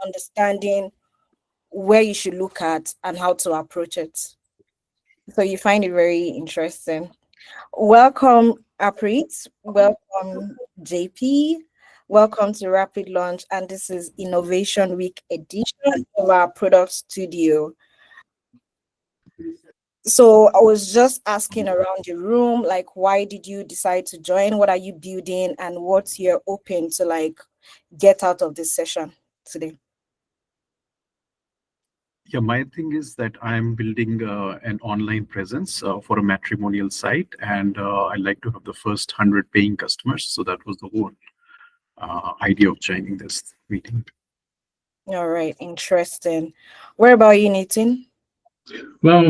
understanding where you should look at and how to approach it. So you find it very interesting. Welcome, Aprit. Welcome, JP. Welcome to Rapid Launch. And this is Innovation Week edition of our product studio. So I was just asking around the room, like, why did you decide to join? What are you building? And what you're open to like get out of this session today? Yeah, my thing is that I'm building an online presence for a matrimonial site, and I'd like to have the first 100 paying customers. So that was the whole idea of joining this meeting. All right, interesting. Where about you, Nathan? Well,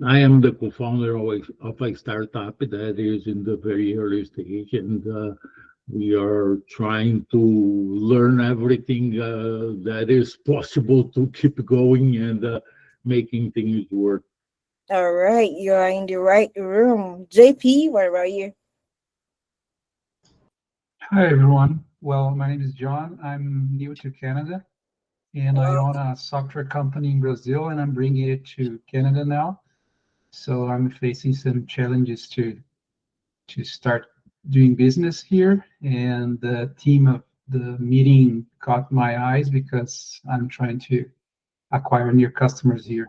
I am the co-founder of a startup that is in the very early stage, and we are trying to learn everything that is possible to keep going and making things work. All right, you are in the right room. JP, where about you? Hi, everyone. Well, my name is John. I'm new to Canada, and I own a software company in Brazil, and I'm bringing it to Canada now. So I'm facing some challenges to start doing business here, and the theme of the meeting caught my eyes because I'm trying to acquire new customers here.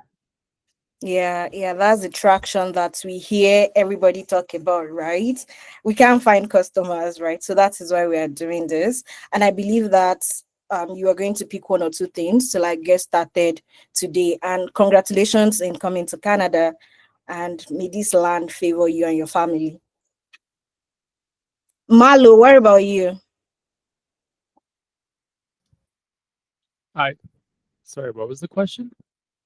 Yeah, that's the traction that we hear everybody talk about, right? We can't find customers, right? So that is why we are doing this. And I believe that you are going to pick one or two things to like get started today. And congratulations in coming to Canada. And may this land favor you and your family. Malo, what about you? Hi. Sorry, what was the question?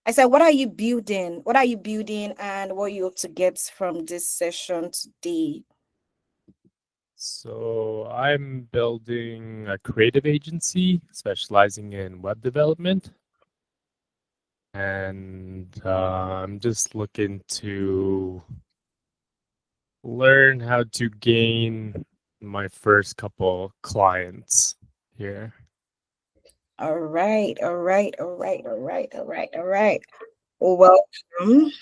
I said, what are you building? What are you building and what you hope to get from this session today? So I'm building a creative agency specializing in web development. And I'm just looking to learn how to gain my first couple clients here. All right. Welcome.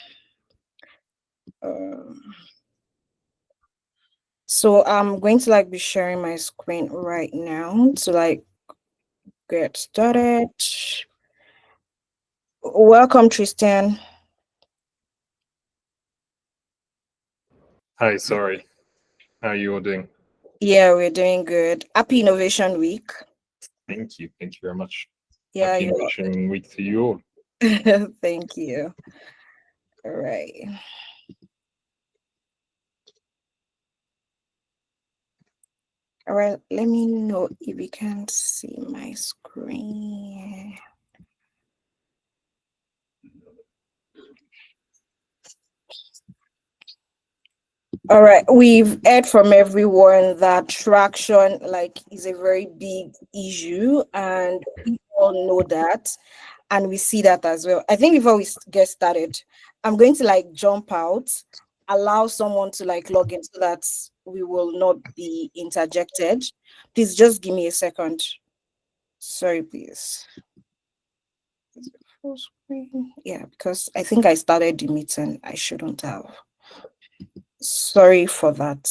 So I'm going to like be sharing my screen right now to like get started. Welcome, Tristan. Hi, sorry. How are you all doing? Yeah, we're doing good. Happy Innovation Week. Thank you. Thank you very much. Yeah, Happy Innovation Week to you all. thank you. All right. All right, let me know if you can see my screen. All right, we've heard from everyone that traction like is a very big issue, and we all know that, and we see that as well. I think before we get started, I'm going to like jump out, allow someone to like log in so that we will not be interjected. Please just give me a second. Sorry, please. Full screen. Yeah, because I think I started the meeting. I shouldn't have. Sorry for that.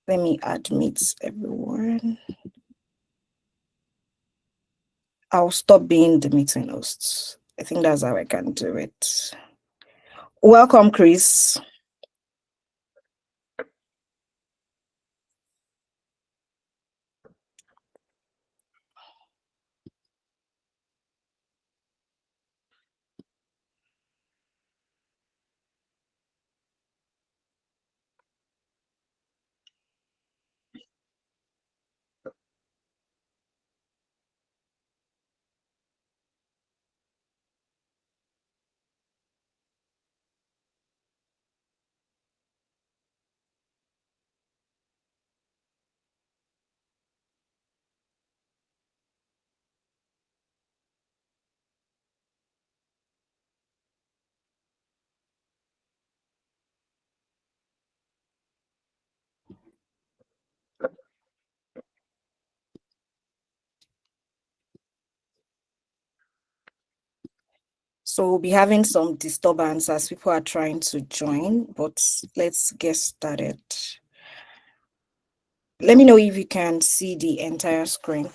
Let me admit everyone. I'll stop being the meeting host. I think that's how I can do it. Welcome, Chris. So we'll be having some disturbance as people are trying to join, but let's get started. Let me know if you can see the entire screen.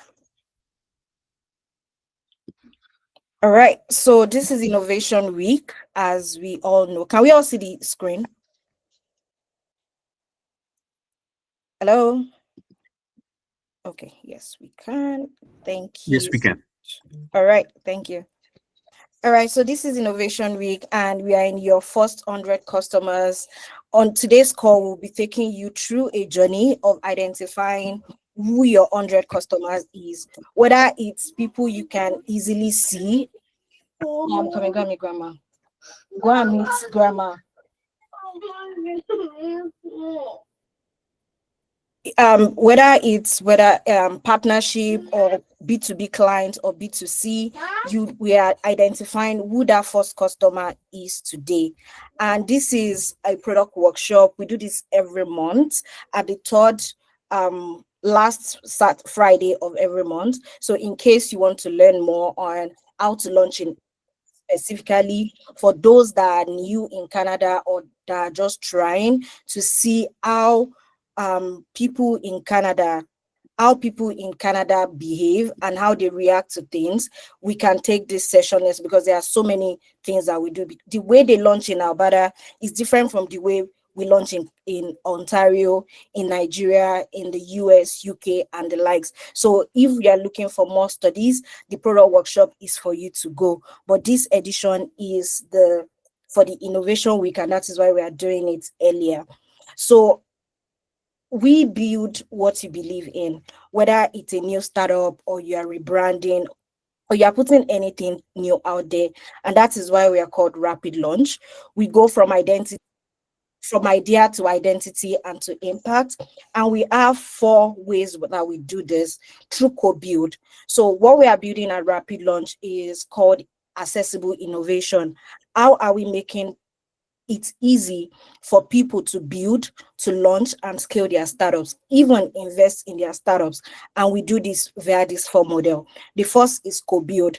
All right, so this is Innovation Week, as we all know. Can we all see the screen? Hello? Okay, yes, we can. Thank you. Yes, we can. All right, thank you. All right, so this is Innovation Week, and we are in your first 100 customers. On today's call, we'll be taking you through a journey of identifying who your 100 customers is, whether it's people you can easily see. I'm coming, go and meet grandma. Go and meet grandma. Whether it's partnership or B2B clients or B2C, we are identifying who that first customer is today. And this is a product workshop. We do this every month at the third last Friday of every month. So in case you want to learn more on how to launch in specifically for those that are new in Canada or that are just trying to see how people in Canada behave and how they react to things, we can take this session next, because there are so many things that we do. The way they launch in Alberta is different from the way we launch in Ontario, in Nigeria, in the US, UK, and the likes. So if you are looking for more studies, the product workshop is for you to go. But this edition is for the Innovation Week, and that is why we are doing it earlier. So we build what you believe in, whether it's a new startup or you are rebranding or you are putting anything new out there. And that is why we are called Rapid Launch. We go from idea to identity and to impact. And we have 4 ways that we do this through co-build. So what we are building at Rapid Launch is called accessible innovation. How are we making it's easy for people to build, to launch and scale their startups, even invest in their startups? And we do this via this 4 model. The first is co-build.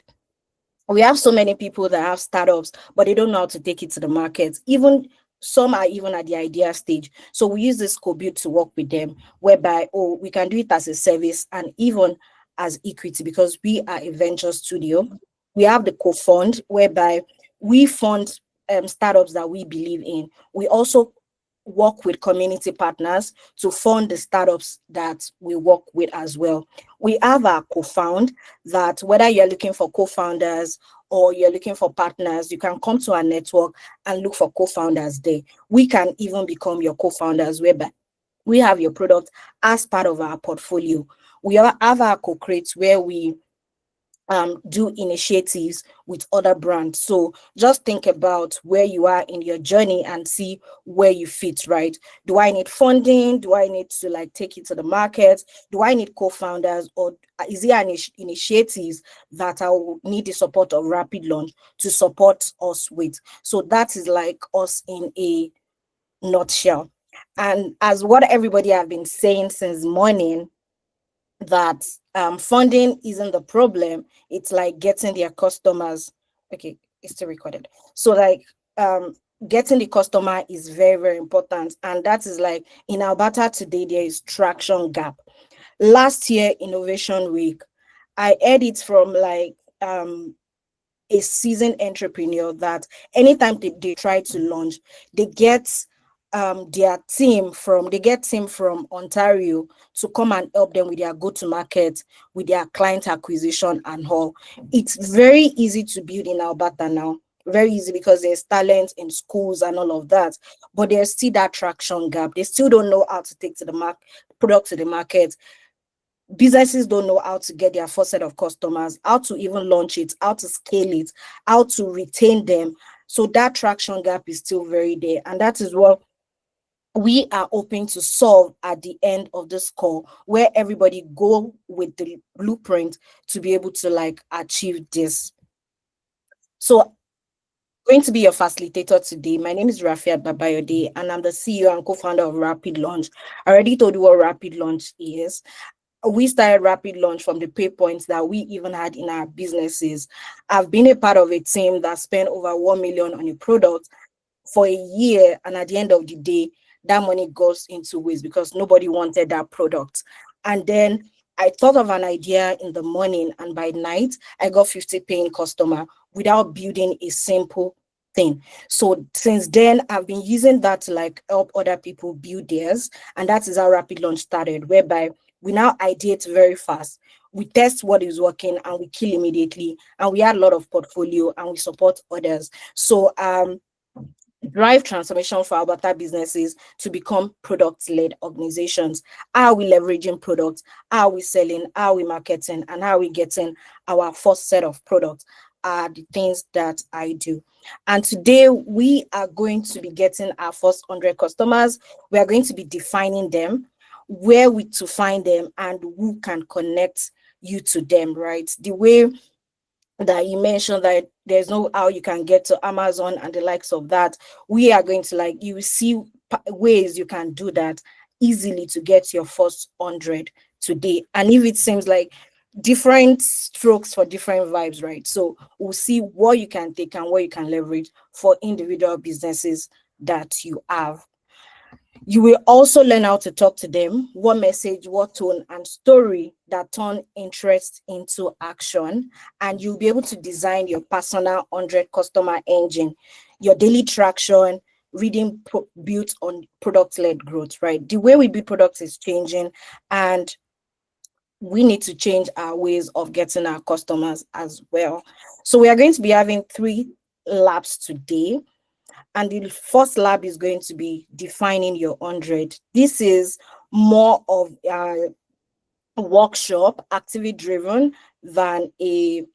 We have so many people that have startups, but they don't know how to take it to the market. Even some are even at the idea stage. So we use this co-build to work with them, whereby, we can do it as a service and even as equity, because we are a venture studio. We have the co-fund, whereby we fund startups that we believe in. We also work with community partners to fund the startups that we work with as well. We have our co-found, that whether you're looking for co-founders or you're looking for partners, you can come to our network and look for co-founders there. We can even become your co-founders, whereby we have your product as part of our portfolio. We have our co-creates, where we do initiatives with other brands. So just think about where you are in your journey and see where you fit, right? Do I need funding? Do I need to take it to the market? Do I need co-founders, or is there any initiatives that I will need the support of Rapid Launch to support us with? So that is like us in a nutshell. And as what everybody have been saying since morning, that funding isn't the problem. It's like getting their customers. Okay, it's still recorded. So getting the customer is very, very important. And that is like in Alberta today, there is traction gap. Last year, Innovation Week, I heard it from a seasoned entrepreneur that anytime they try to launch, they get team from Ontario to come and help them with their go-to-market, with their client acquisition and all. It's very easy to build in Alberta now. Very easy, because there's talent in schools and all of that, but there's still that traction gap. They still don't know how to take product to the market. Businesses don't know how to get their first set of customers, how to even launch it, how to scale it, how to retain them. So that traction gap is still very there. And that is what we are hoping to solve at the end of this call, where everybody go with the blueprint to be able to achieve this. So I'm going to be your facilitator today. My name is Rafiat Babayode, and I'm the CEO and co-founder of Rapid Launch. I already told you what Rapid Launch is. we started rapid launch from the pay points that we even had in our businesses. I've been a part of a team that spent over 1 million on a product for a year, and at the end of the day, that money goes into waste because nobody wanted that product. And then I thought of an idea in the morning, and by night I got 50 paying customer without building a simple thing. So since then I've been using that to like help other people build theirs, and that is how rapid launch started, whereby we now ideate very fast, we test what is working and we kill immediately, and we add a lot of portfolio and we support others. So drive transformation for our better businesses to become product-led organizations. How are we leveraging products? How are we selling? How are we marketing? And how are we getting our first set of products? Are the things that I do. And today we are going to be getting our first 100 customers. We are going to be defining them, where we to find them, and who can connect you to them, right? The way that you mentioned that there's no how you can get to Amazon and the likes of that. We are going to like, you will see ways you can do that easily to get your first 100 today. And if it seems like different strokes for different vibes, right? So we'll see what you can take and what you can leverage for individual businesses that you have. You will also learn how to talk to them, what message, what tone, and story that turn interest into action. And you'll be able to design your personal 100 customer engine, your daily traction, reading built on product-led growth, right? The way we build products is changing, and we need to change our ways of getting our customers as well. So we are going to be having 3 labs today. And the first lab is going to be defining your 100. This is more of a workshop, activity driven, than a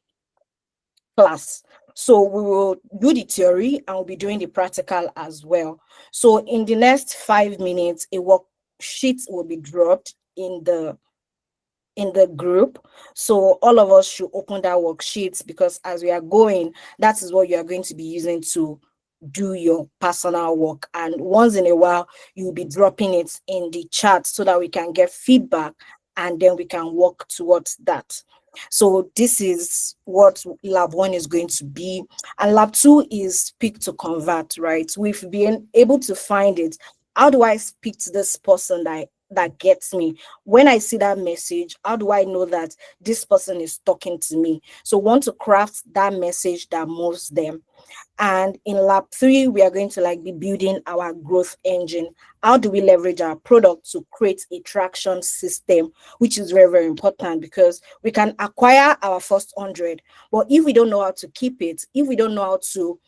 class. So we will do the theory and we'll be doing the practical as well. So in the next 5 minutes, a worksheet will be dropped in the group. So all of us should open that worksheet, because as we are going, that is what you are going to be using to do your personal work. And once in a while, you'll be dropping it in the chat so that we can get feedback and then we can work towards that. So this is what lab 1 is going to be. And lab 2 is speak to convert, right? We've been able to find it. How do I speak to this person that gets me? When I see that message, how do I know that this person is talking to me? So want to craft that message that moves them. And in lab 3, we are going to like be building our growth engine. How do we leverage our product to create a traction system, which is very, very important, because we can acquire our first 100, but if we don't know how to keep it, if we don't know how to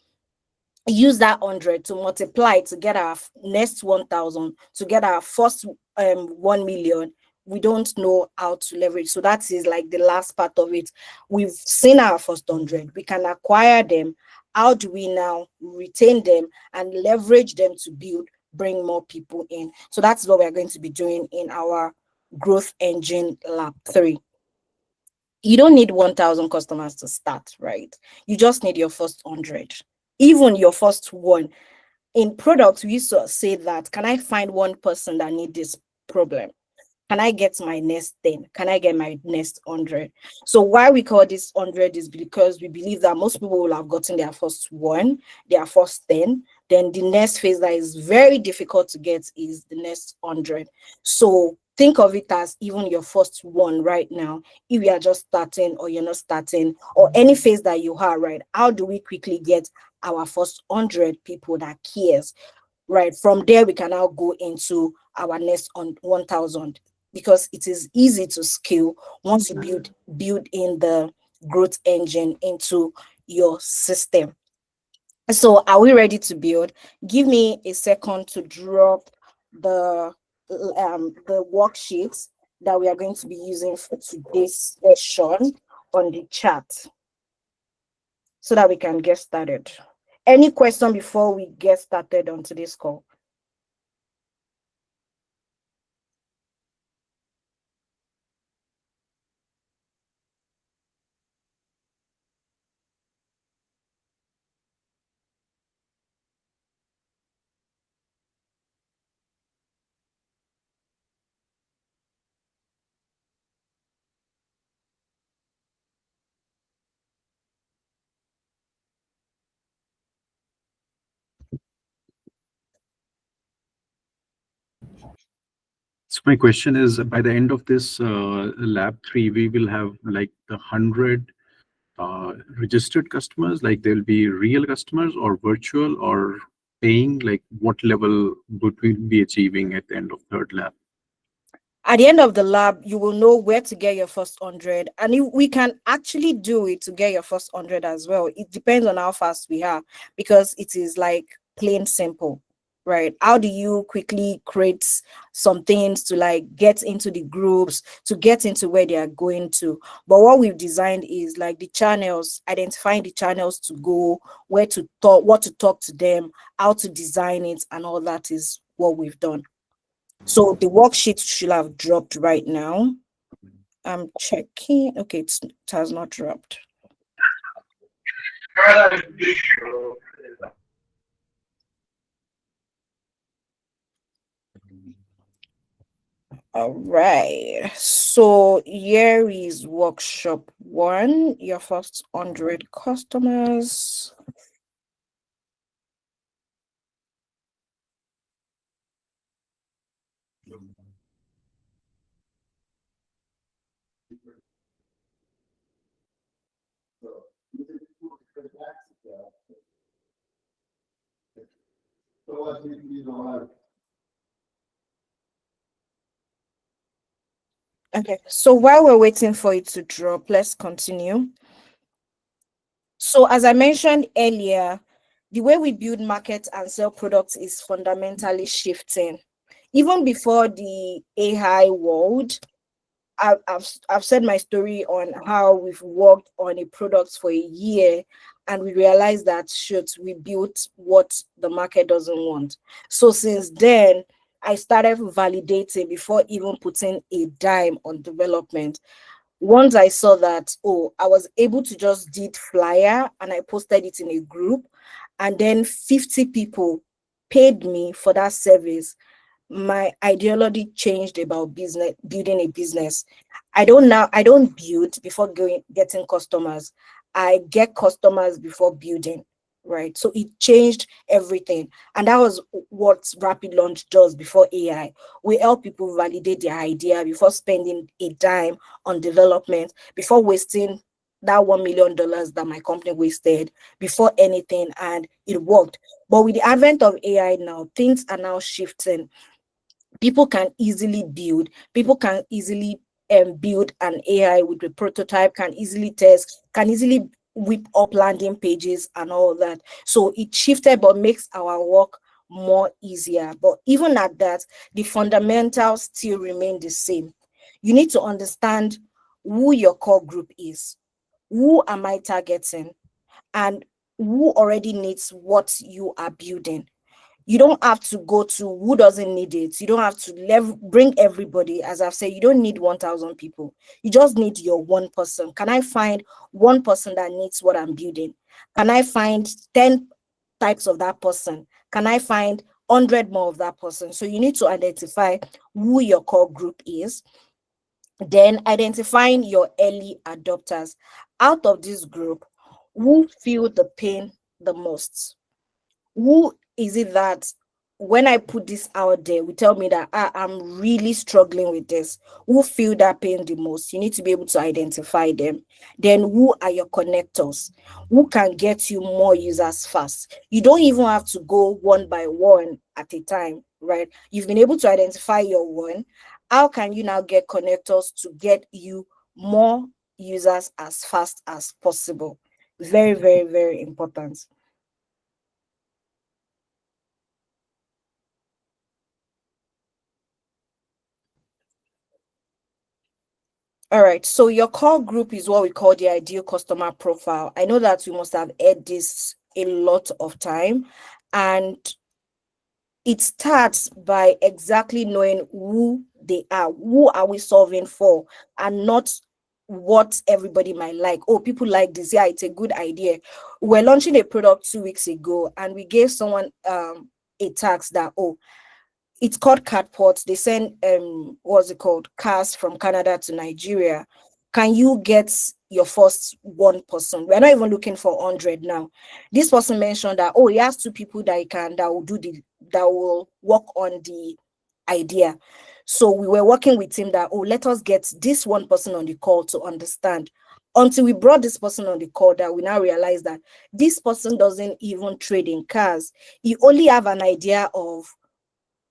use that 100 to multiply to get our next 1,000, to get our first 1 million, we don't know how to leverage. So that is like the last part of it. We've seen our first 100, we can acquire them. How do we now retain them and leverage them to bring more people in? So that's what we're going to be doing in our growth engine lab 3. You don't need 1,000 customers to start, right? You just need your first 100, even your first one. In products, we used to say that, can I find one person that need this problem? Can I get my next 10? Can I get my next 100? So why we call this 100 is because we believe that most people will have gotten their first one, their first 10. Then the next phase that is very difficult to get is the next 100. So think of it as even your first one right now. If you are just starting or you're not starting, or any phase that you are, right? How do we quickly get our first 100 people that cares? Right, from there we can now go into our next on 1,000, because it is easy to scale once you build in the growth engine into your system. So are we ready to build? Give me a second to drop the worksheets that we are going to be using for today's session on the chat, so that we can get started. Any question before we get started on today's call? So my question is, by the end of this lab 3, we will have like the 100 registered customers, like they'll be real customers or virtual or paying, like what level would we be achieving at the end of third lab? At the end of the lab, you will know where to get your first 100, and we can actually do it to get your first 100 as well. It depends on how fast we are, because it is like plain simple, right? How do you quickly create some things to like get into the groups, to get into where they are going to? But what we've designed is like the channels, identifying the channels to go, where to talk, what to talk to them, how to design it, and all that is what we've done. So the worksheet should have dropped right now. I'm checking. Okay, it has not dropped. All right. So here is workshop 1, your first 100 customers. Okay, so while we're waiting for it to drop, let's continue. So as I mentioned earlier, the way we build, market, and sell products is fundamentally shifting. Even before the AI world, I've said my story on how we've worked on a product for a year, and we realized that we built what the market doesn't want. So since then, I started validating before even putting a dime on development. Once I saw that, oh, I was able to just did flyer and I posted it in a group, and then 50 people paid me for that service. My ideology changed about building a business. I don't build before getting customers. I get customers before building, right? So it changed everything. And that was what Rapid Launch does before AI. We help people validate their idea before spending a dime on development, before wasting that $1 million that my company wasted, before anything, and it worked. But with the advent of AI now, things are now shifting. People can easily build, people can easily build an AI with a prototype, can easily test, can easily whip up landing pages and all that. So it shifted, but makes our work more easier. But even at that, the fundamentals still remain the same. You need to understand who your core group is. Who am I targeting? And who already needs what you are building? You don't have to go to who doesn't need it. You don't have to bring everybody. As I've said, you don't need 1,000 people. You just need your one person. Can I find one person that needs what I'm building? Can I find 10 types of that person? Can I find 100 more of that person? So you need to identify who your core group is. Then identifying your early adopters. Out of this group, who feel the pain the most? Who is it that when I put this out there, will tell me that I'm really struggling with this? Who feel that pain the most? You need to be able to identify them. Then who are your connectors? Who can get you more users fast? You don't even have to go one by one at a time, right? You've been able to identify your one. How can you now get connectors to get you more users as fast as possible? Very, very, very important. All right, so your core group is what we call the ideal customer profile. I know that you must have heard this a lot of time, and it starts by exactly knowing who they are. Who are we solving for, and not what everybody might like. Oh, people like this. Yeah, it's a good idea. We're launching a product 2 weeks ago, and we gave someone a task that, oh, it's called catpots. They send what's it called, cars from Canada to Nigeria. Can you get your first one person? We're not even looking for 100 now. This person mentioned that, oh, he has 2 people that will work on the idea. So we were working with him that, oh, let us get this one person on the call to understand. Until we brought this person on the call, that we now realize that this person doesn't even trade in cars. He only have an idea of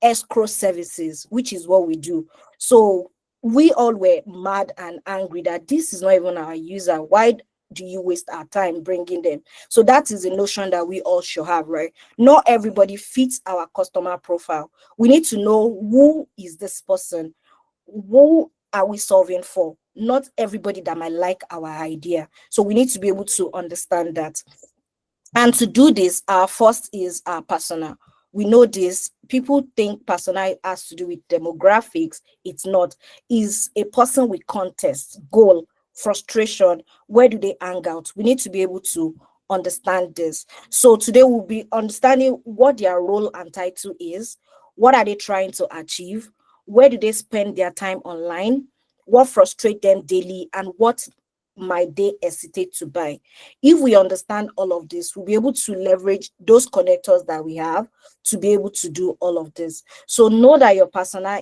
escrow services, which is what we do. So we all were mad and angry that this is not even our user. Why do you waste our time bringing them? So that is a notion that we all should have, right? Not everybody fits our customer profile. We need to know who is this person, who are we solving for? Not everybody that might like our idea. So we need to be able to understand that. And to do this, our first is our persona. We know this. People think persona has to do with demographics. It's not. Is a person with context, goal, frustration. Where do they hang out? We need to be able to understand this. So today we'll be understanding what their role and title is. What are they trying to achieve? Where do they spend their time online? What frustrates them daily, and what might they hesitate to buy? If we understand all of this, we'll be able to leverage those connectors that we have to be able to do all of this. So know that your persona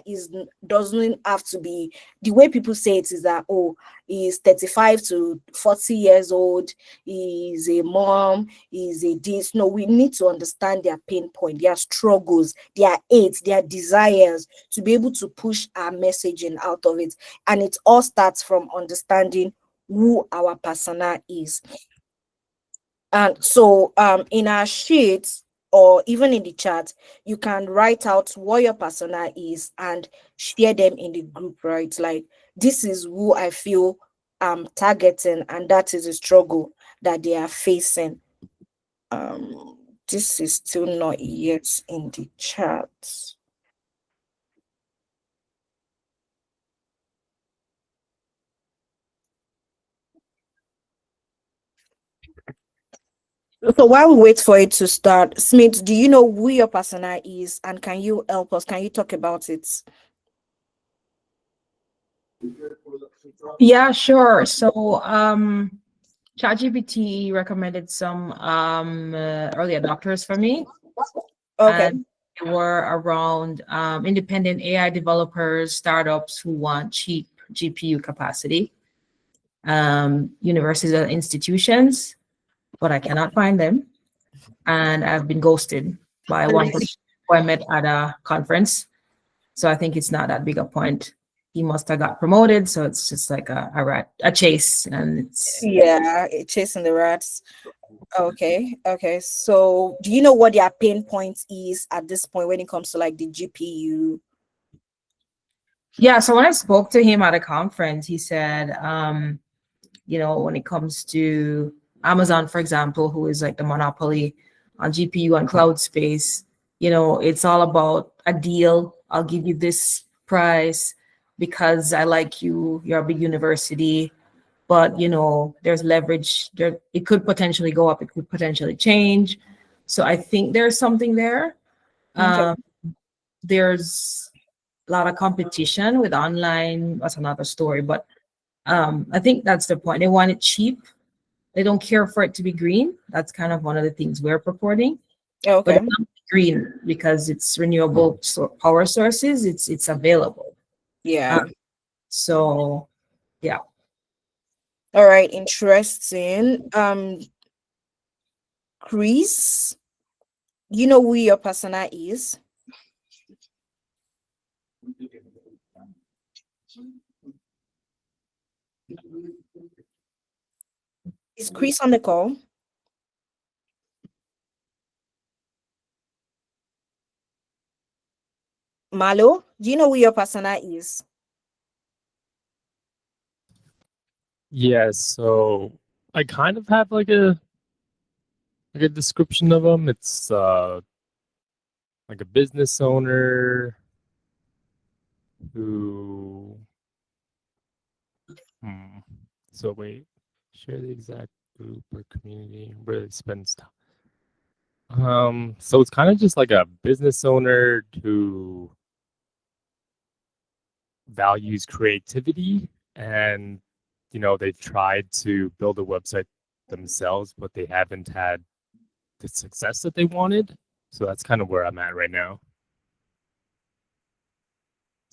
doesn't have to be the way people say it, is that, oh, he's 35 to 40 years old, he's a mom, he's a this. No, we need to understand their pain point, their struggles, their aids, their desires, to be able to push our messaging out of it. And it all starts from understanding who our persona is. And so in our sheets, or even in the chat, you can write out what your persona is and share them in the group, right? Like, this is who I feel I'm targeting, and that is a struggle that they are facing. This is still not yet in the chat. So while we wait for it to start, Smith, do you know who your persona is, and can you help us? Can you talk about it? Yeah, sure. So ChatGPT recommended some early adopters for me. Okay. And they were around independent AI developers, startups who want cheap GPU capacity, universities and institutions, but I cannot find them. And I've been ghosted by one person who I met at a conference. So I think it's not that big a point. He must have got promoted, so it's just like a chase, and it's Yeah, chasing the rats. Okay. So do you know what their pain point is at this point when it comes to like the GPU? yeah. So when I spoke to him at a conference, he said, when it comes to Amazon, for example, who is like the monopoly on GPU and cloud space, it's all about a deal. I'll give you this price because I like you. You're a big university, but there's leverage there. It could potentially go up. It could potentially change. So I think there's something there. Okay. There's a lot of competition with online. That's another story, but I think that's the point. They want it cheap. They don't care for it to be green. That's kind of one of the things we're purporting. But Okay. it's not green because it's renewable power sources. It's available. Yeah. So yeah. All right. Interesting. Chris, you know who your persona is? Is Chris on the call? Malo, do you know who your persona is? Yes, so I kind of have like a description of them. It's like a business owner who so wait, share the exact group or community where they spend time. So it's kind of just like a business owner who values creativity, and they've tried to build a website themselves, but they haven't had the success that they wanted. So that's kind of where I'm at right now.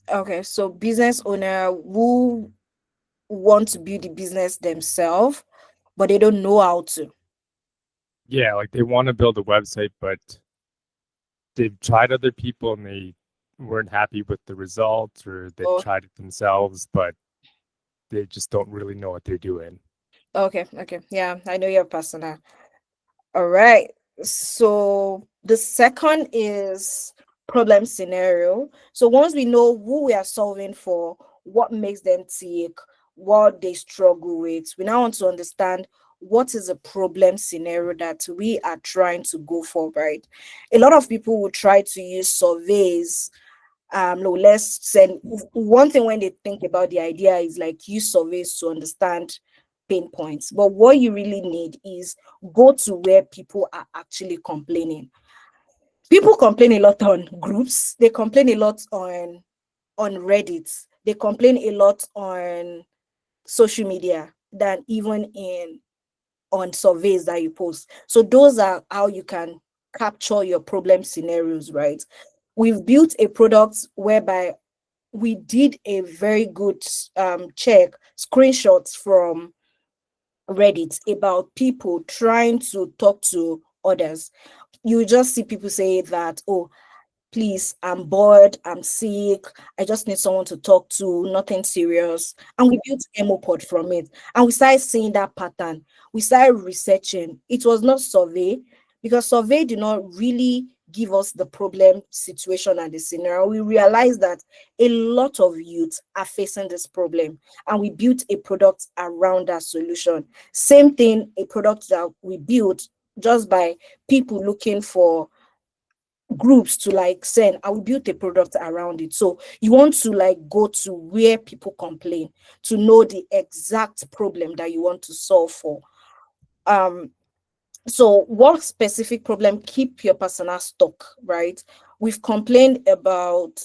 Okay, so business owner who want to build the business themselves, but they don't know how to. Yeah, like they want to build a website, but they've tried other people and they weren't happy with the results, or they've Oh, tried it themselves, but they just don't really know what they're doing. okay, okay. Yeah, I know your persona. All right. So the second is problem scenario. So once we know who we are solving for, what makes them tick, what they struggle with, we now want to understand what is a problem scenario that we are trying to go for, right? A lot of people will try to use surveys. No, let's send one thing when they think about the idea is like use surveys to understand pain points. But what you really need is go to where people are actually complaining. People complain a lot on groups, they complain a lot on Reddit, they complain a lot on social media than even in on surveys that you post. So those are how you can capture your problem scenarios, right? We've built a product whereby we did a very good check screenshots from Reddit about people trying to talk to others. You just see people say that, oh, please, I'm bored, I'm sick, I just need someone to talk to, nothing serious. And we built Emopod from it. And we started seeing that pattern. We started researching. It was not survey, because survey did not really give us the problem situation and the scenario. We realized that a lot of youth are facing this problem, and we built a product around that solution. Same thing, a product that we built just by people looking for groups to like send. I will build a product around it. So you want to like go to where people complain to know the exact problem that you want to solve for. um so what specific problem keep your personnel stuck, right? We've complained about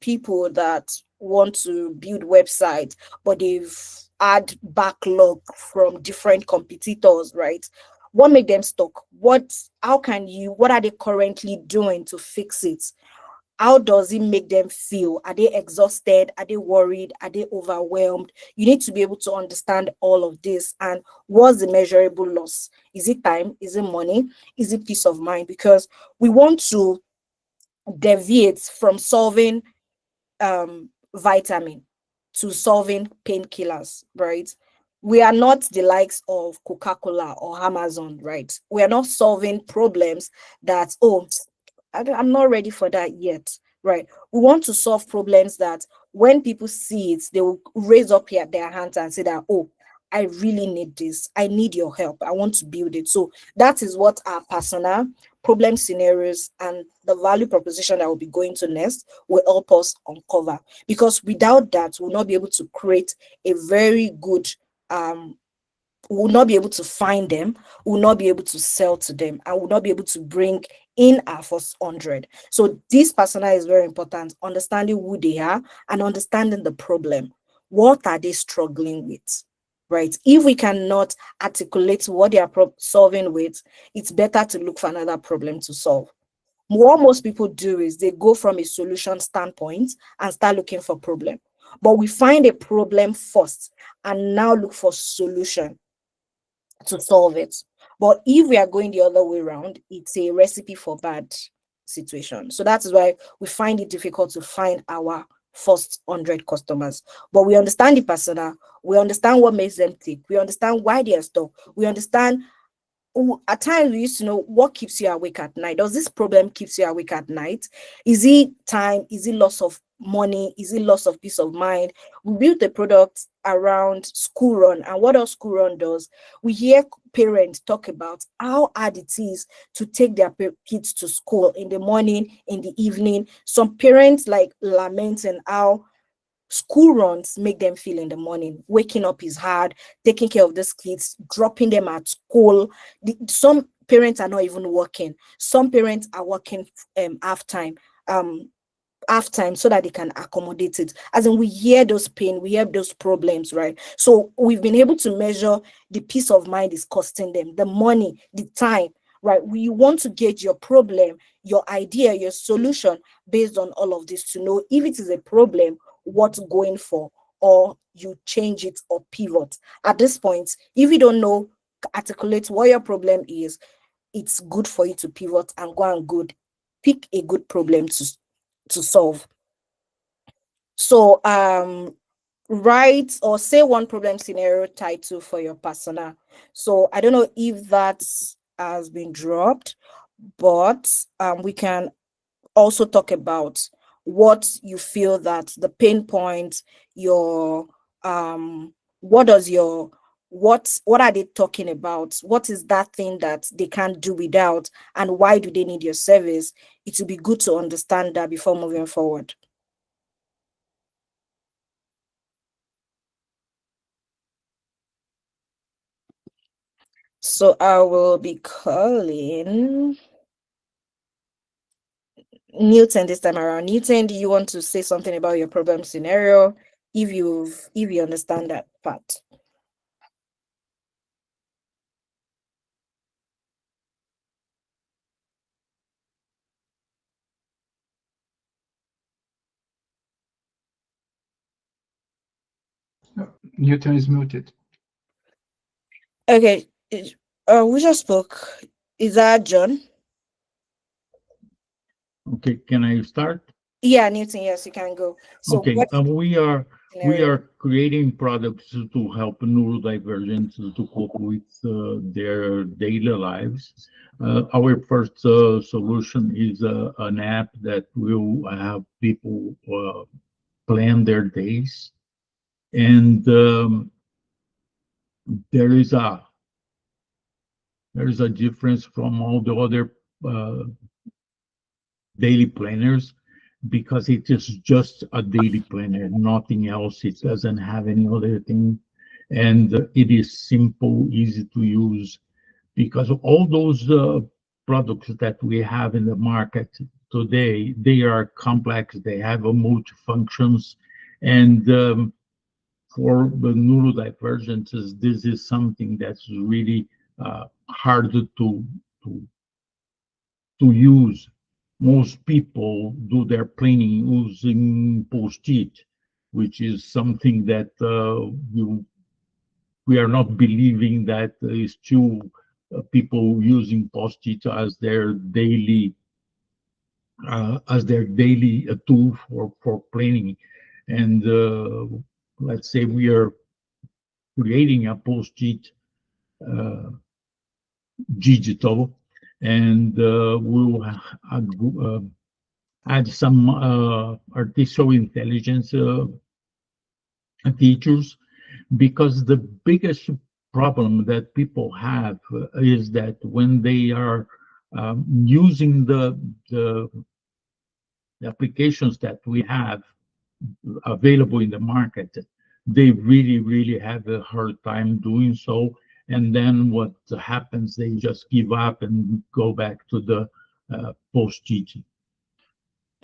people that want to build websites, but they've had backlog from different competitors, right? What make them stuck? What are they currently doing to fix it? How does it make them feel? Are they exhausted? Are they worried? Are they overwhelmed? You need to be able to understand all of this. And what's the measurable loss? Is it time? Is it money? Is it peace of mind? Because we want to deviate from solving vitamin to solving painkillers, right? We are not the likes of Coca-Cola or Amazon, right? We are not solving problems that, oh, I'm not ready for that yet, right? We want to solve problems that when people see it, they will raise up here their hands and say that, oh, I really need this. I need your help. I want to build it. So that is what our persona, problem scenarios, and the value proposition that we'll be going to next will help us uncover. Because without that, we'll not be able to create a very good will not be able to find them, will not be able to sell to them, and will not be able to bring in our first 100. So this persona is very important, understanding who they are and understanding the problem. What are they struggling with? Right? If we cannot articulate what they are solving with, it's better to look for another problem to solve. What most people do is they go from a solution standpoint and start looking for problem. But we find a problem first and now look for solution to solve it. But if we are going the other way around, it's a recipe for bad situation. So that is why we find it difficult to find our first 100 customers. But we understand the persona, we understand what makes them tick, we understand why they are stuck, we understand at times we used to know what keeps you awake at night. Does this problem keeps you awake at night? Is it time? Is it loss of money? Is it loss of peace of mind? We built the product around school run, and what else school run does, we hear parents talk about how hard it is to take their kids to school in the morning, in the evening. Some parents like lamenting how school runs make them feel in the morning. Waking up is hard, taking care of these kids, dropping them at school. Some parents are not even working. Some parents are working um, half time so that they can accommodate it. As in, we hear those pain, we hear those problems, right? So we've been able to measure the peace of mind is costing them, the money, the time, right? We want to gauge your problem, your idea, your solution based on all of this to know if it is a problem, what's going for, or you change it or pivot. At this point, if you don't know, articulate what your problem is, it's good for you to pivot and go and pick a good problem to solve. So write or say one problem scenario title for your persona. So I don't know if that has been dropped, but we can also talk about what you feel that the pain point, your what does your what are they talking about? What is that thing that they can't do without, and why do they need your service? It will be good to understand that before moving forward. So I will be calling Newton this time around. Newton, do you want to say something about your problem scenario if you understand that part? Newton is muted. Okay, we just spoke. Is that John? Okay, can I start? Yeah, Newton, yes, you can go. So Okay, what we are scenario? creating products to help neurodivergents to cope with their daily lives. Our first solution is an app that will have people plan their days, and there is a difference from all the other uh, daily planners because it is just a daily planner, nothing else. It doesn't have any other thing. And it is simple, easy to use because all those products that we have in the market today, they are complex, they have a multi functions. And for the neurodivergents, this is something that's really hard to to use. Most people do their planning using post-it, which is something that we are not believing that is still people using post-it as their daily tool for planning. And let's say we are creating a post-it uh, digital, and we'll add some artificial intelligence features because the biggest problem that people have is that when they are using the applications that we have available in the market, they really have a hard time doing so. And then what happens, they just give up and go back to the post-it.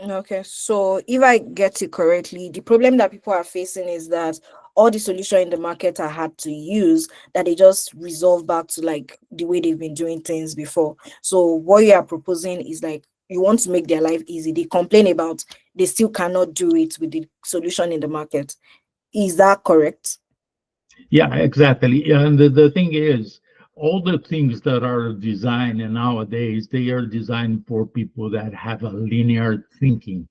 Okay, so if I get it correctly, the problem that people are facing is that all the solutions in the market are hard to use, that they just resolve back to like the way they've been doing things before. So what you are proposing is like you want to make their life easy. They complain about they still cannot do it with the solution in the market. Is that correct? Yeah, exactly. And the thing is, all the things that are designed nowadays, they are designed for people that have a linear thinking.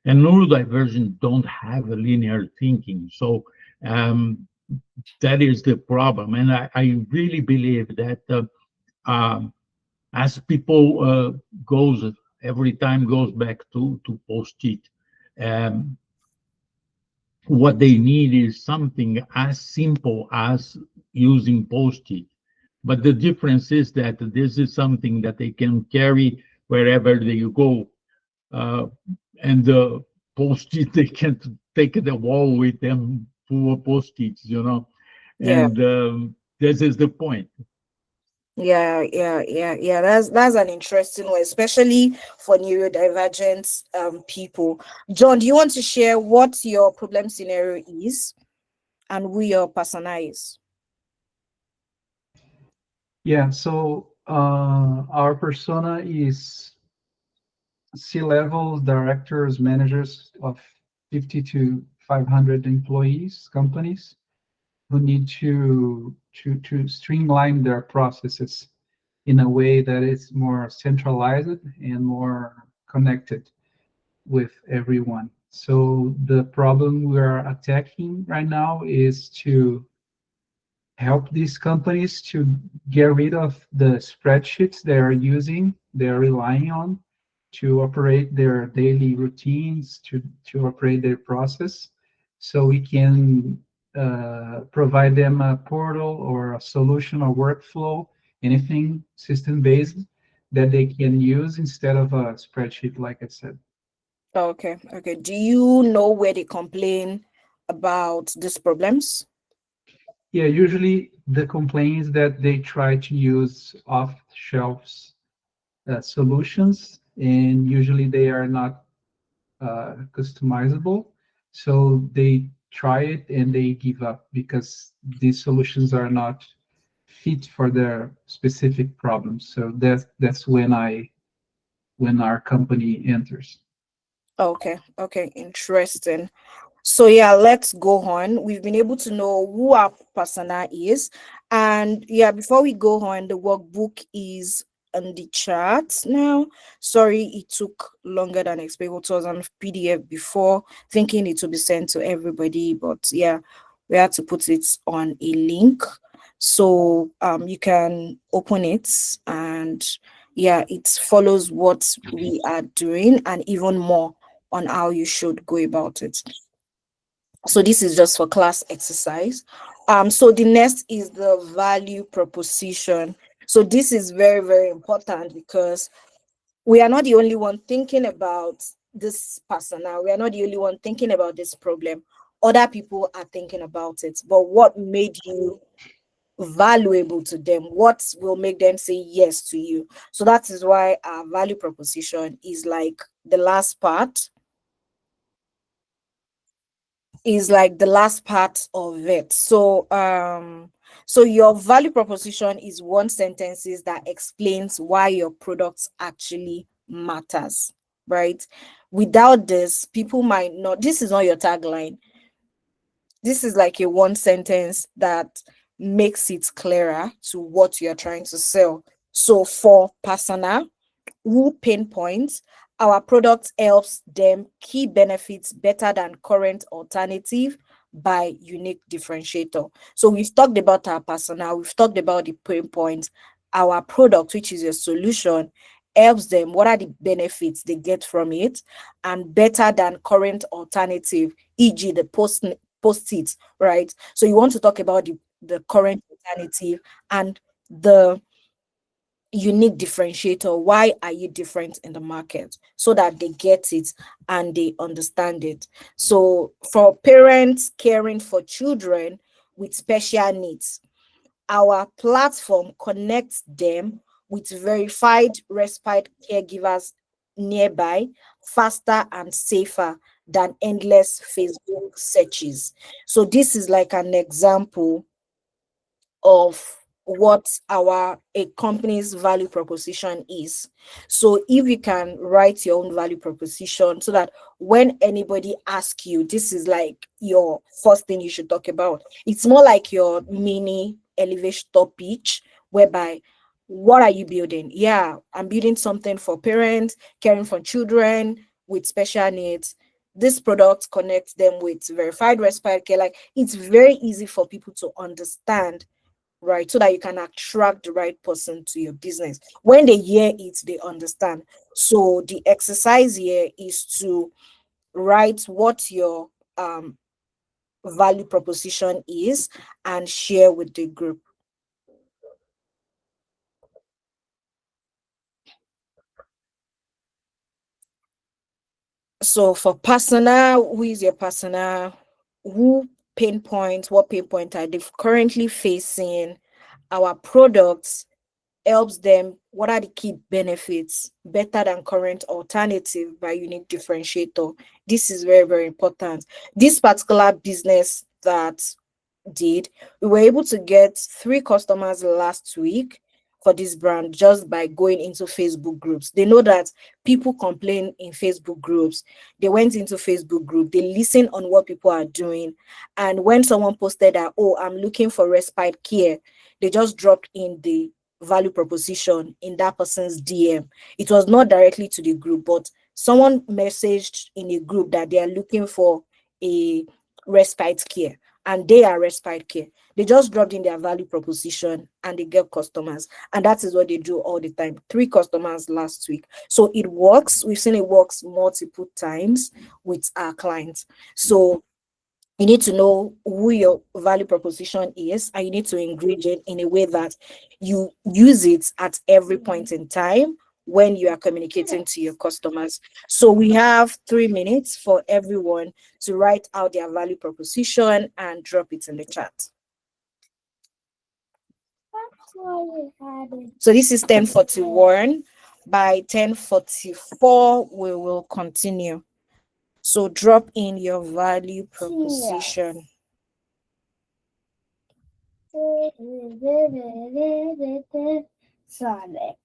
And neurodivergent don't have a linear thinking. So that is the problem. And I really believe that as people every time goes back to post-it, um, what they need is something as simple as using post-it. But the difference is that this is something that they can carry wherever they go. Uh, and the post-it, they can't take the wall with them full of post-its, Yeah. And this is the point. Yeah. That's an interesting one, especially for neurodivergent people. John, do you want to share what your problem scenario is and who your persona is? Yeah, so Our persona is C-level directors, managers of 50 to 500 employees, companies who need to streamline their processes in a way that is more centralized and more connected with everyone. So the problem we are attacking right now is to help these companies to get rid of the spreadsheets they are using, they're relying on to operate their daily routines, to operate their process. So we can provide them a portal or a solution or workflow, anything system-based that they can use instead of a spreadsheet, like I said. Okay, okay. Do you know where they complain about these problems? Yeah, usually the complaint is that they try to use off-shelves solutions, and usually they are not customizable. So they try it and they give up because these solutions are not fit for their specific problems. So that's when our company enters. Okay, okay, interesting. So yeah, let's go on. We've been able to know who our persona is. And yeah, before we go on, the workbook is on the chat now. Sorry, it took longer than expected. It was on PDF before, thinking it would be sent to everybody. But yeah, we had to put it on a link. So you can open it, and yeah, it follows what we are doing and even more on how you should go about it. So this is just for class exercise. So the next is the value proposition. So this is very, very important because we are not the only one thinking about this persona. We are not the only one thinking about this problem. Other people are thinking about it. But what made you valuable to them? What will make them say yes to you? So that is why our value proposition is like the last part of it. So your value proposition is one sentences that explains why your products actually matters, right? Without this, people might not, this is not your tagline. This is like a one sentence that makes it clearer to what you're trying to sell. So for persona who pinpoints our product helps them key benefits better than current alternative by unique differentiator. So we've talked about our persona, we've talked about the pain points. Our product, which is a solution, helps them. What are the benefits they get from it? And better than current alternative, e.g., the post-it, right? So you want to talk about the current alternative and the unique differentiator. Why are you different in the market? So that they get it and they understand it. So for parents caring for children with special needs, our platform connects them with verified respite caregivers nearby, faster and safer than endless Facebook searches. So this is like an example of what our a company's value proposition is. So if you can write your own value proposition so that when anybody asks you, this is like your first thing you should talk about. It's more like your mini elevator pitch, whereby what are you building? Yeah, I'm building something for parents caring for children with special needs. This product connects them with verified respite care. Like, it's very easy for people to understand, right? So that you can attract the right person to your business. When they hear it, they understand. So the exercise here is to write what your value proposition is and share with the group. So for persona, who is your persona? Who pinpoints, what pain point are they currently facing? Our products helps them. What are the key benefits? Better than current alternative by unique differentiator. This is very, very important. This particular business that did, we were able to get 3 customers last week for this brand just by going into Facebook groups. They know that people complain in Facebook groups. They went into Facebook group, they listen on what people are doing. And when someone posted that, oh, I'm looking for respite care, they just dropped in the value proposition in that person's DM. It was not directly to the group, but someone messaged in a group that they are looking for a respite care, and they are respite care. They just dropped in their value proposition and they get customers. And that is what they do all the time. 3 customers last week. So it works. We've seen it works multiple times with our clients. So you need to know who your value proposition is, and you need to engrage it in a way that you use it at every point in time when you are communicating to your customers. So we have 3 minutes for everyone to write out their value proposition and drop it in the chat. So this is 10:41. By 10:44, we will continue. So drop in your value proposition. Sonic.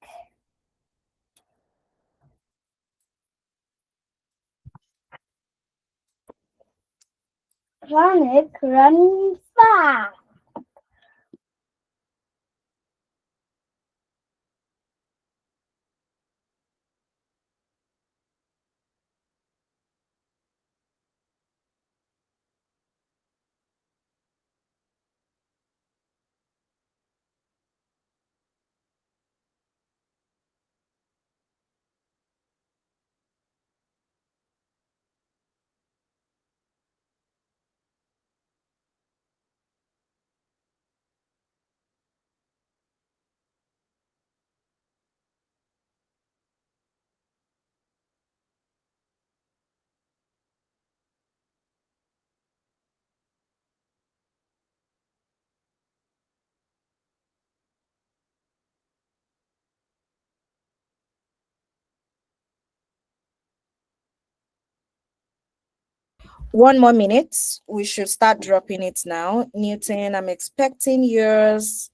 Sonic running fast. One more minute. We should start dropping it now. Newton, I'm expecting yours.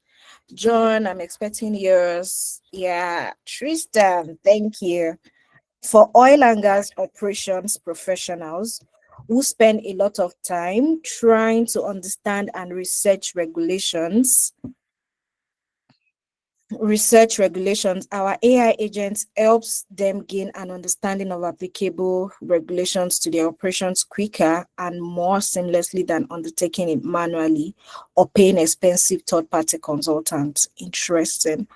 John, I'm expecting yours. Yeah, Tristan, thank you. For oil and gas operations professionals who spend a lot of time trying to understand and research regulations, our AI agent helps them gain an understanding of applicable regulations to their operations quicker and more seamlessly than undertaking it manually or paying expensive third-party consultants. Interesting.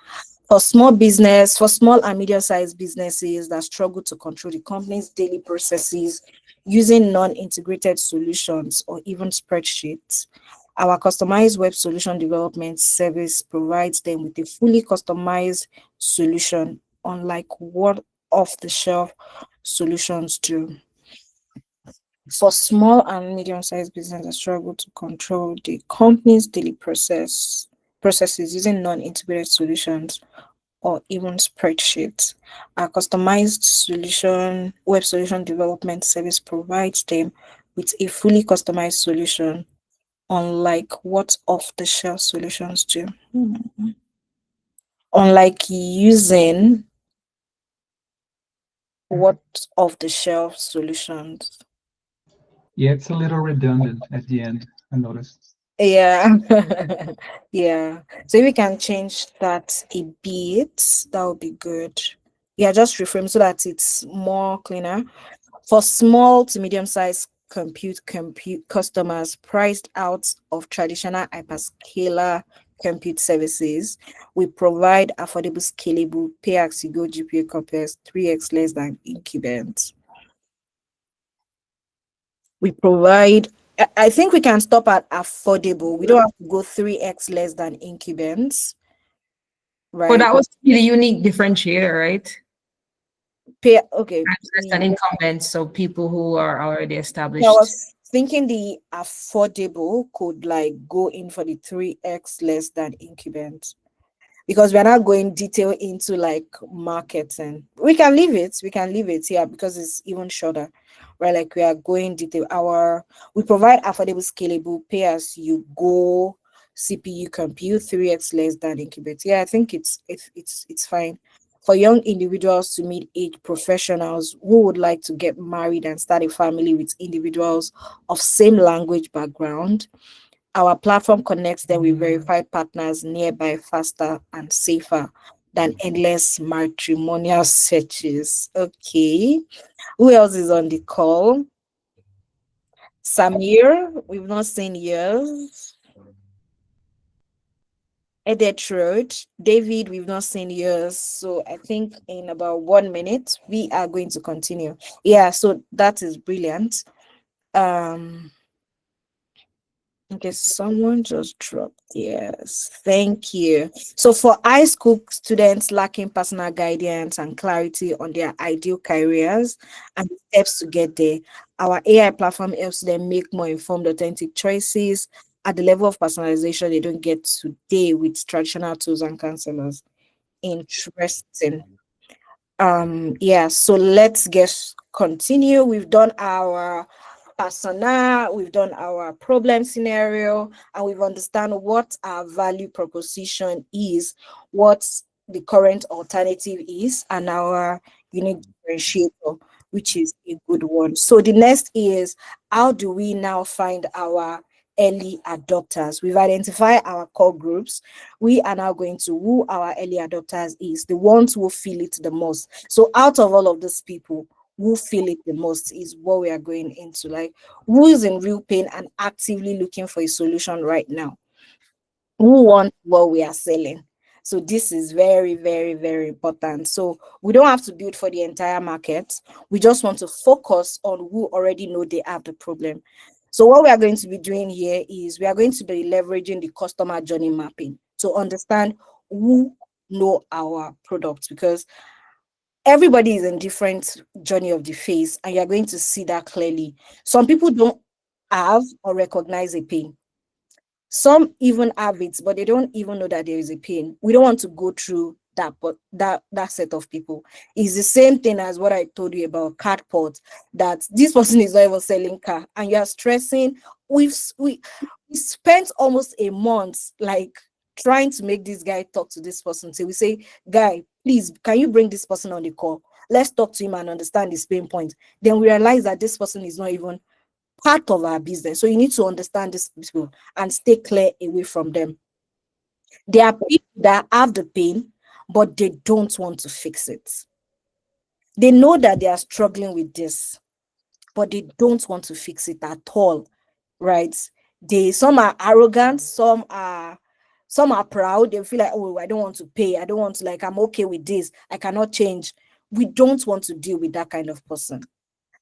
For small and medium-sized businesses that struggle to control the company's daily processes using non-integrated solutions or even spreadsheets, our customized web solution development service provides them with a fully customized solution, unlike what off-the-shelf solutions do. For small and medium-sized businesses that struggle to control the company's daily processes using non-integrated solutions or even spreadsheets, our customized web solution development service provides them with a fully customized solution, unlike what off-the-shelf solutions do. Unlike using what off-the-shelf solutions. Yeah, it's a little redundant at the end, I noticed. Yeah. Yeah. So if we can change that a bit, that would be good. Yeah, just reframe so that it's more cleaner. For small to medium-sized compute customers priced out of traditional hyperscaler compute services, we provide affordable, scalable, pay-as-you-go GPU compares 3x less than incumbents. We provide, I think we can stop at affordable. We don't have to go 3x less than incumbents, right? But that was the unique differentiator, right? Okay. Less than incumbents, so people who are already established. I was thinking the affordable could like go in for the 3x less than incumbents, because we're not going detail into like marketing. We can leave it here because it's even shorter, right? Like we are going detail. We provide affordable, scalable, pay as you go CPU compute, 3x less than incubate. Yeah, I think it's fine for young individuals to meet age professionals who would like to get married and start a family with individuals of same language background. Our platform connects them with verified partners nearby, faster and safer than endless matrimonial searches. Okay. Who else is on the call? Samir, we've not seen yours. Edith Road. David, we've not seen yours. So I think in about 1 minute, we are going to continue. Yeah, so that is brilliant. Okay, someone just dropped. Yes, thank you. So for high school students lacking personal guidance and clarity on their ideal careers and the steps to get there, our AI platform helps them make more informed, authentic choices at the level of personalization they don't get today with traditional tools and counselors. Interesting. Yeah, so let's continue. We've done our persona, we've done our problem scenario, and we've understand what our value proposition is, what the current alternative is, and our unique differentiator, which is a good one. So the next is, how do we now find our early adopters? We've identified our core groups. We are now going to who our early adopters is, the ones who feel it the most. So out of all of these people, who feel it the most is what we are going into. Like, who is in real pain and actively looking for a solution right now? Who want what we are selling? So this is very, very, very important. So we don't have to build for the entire market. We just want to focus on who already know they have the problem. So what we are going to be doing here is we are going to be leveraging the customer journey mapping to understand who know our products, because everybody is in different journey of the phase, and you're going to see that clearly. Some people don't have or recognize a pain. Some even have it, but they don't even know that there is a pain. We don't want to go through that, but that set of people is the same thing as what I told you about cardport, that this person is not even selling car and you are stressing. We spent almost a month like trying to make this guy talk to this person. So we say, guy, please, can you bring this person on the call? Let's talk to him and understand his pain point. Then we realize that this person is not even part of our business. So you need to understand these people and stay clear away from them. There are people that have the pain, but they don't want to fix it. They know that they are struggling with this, but they don't want to fix it at all, right? Some are arrogant, some are proud. They feel like, oh, I don't want to pay. I don't want to, like, I'm okay with this. I cannot change. We don't want to deal with that kind of person.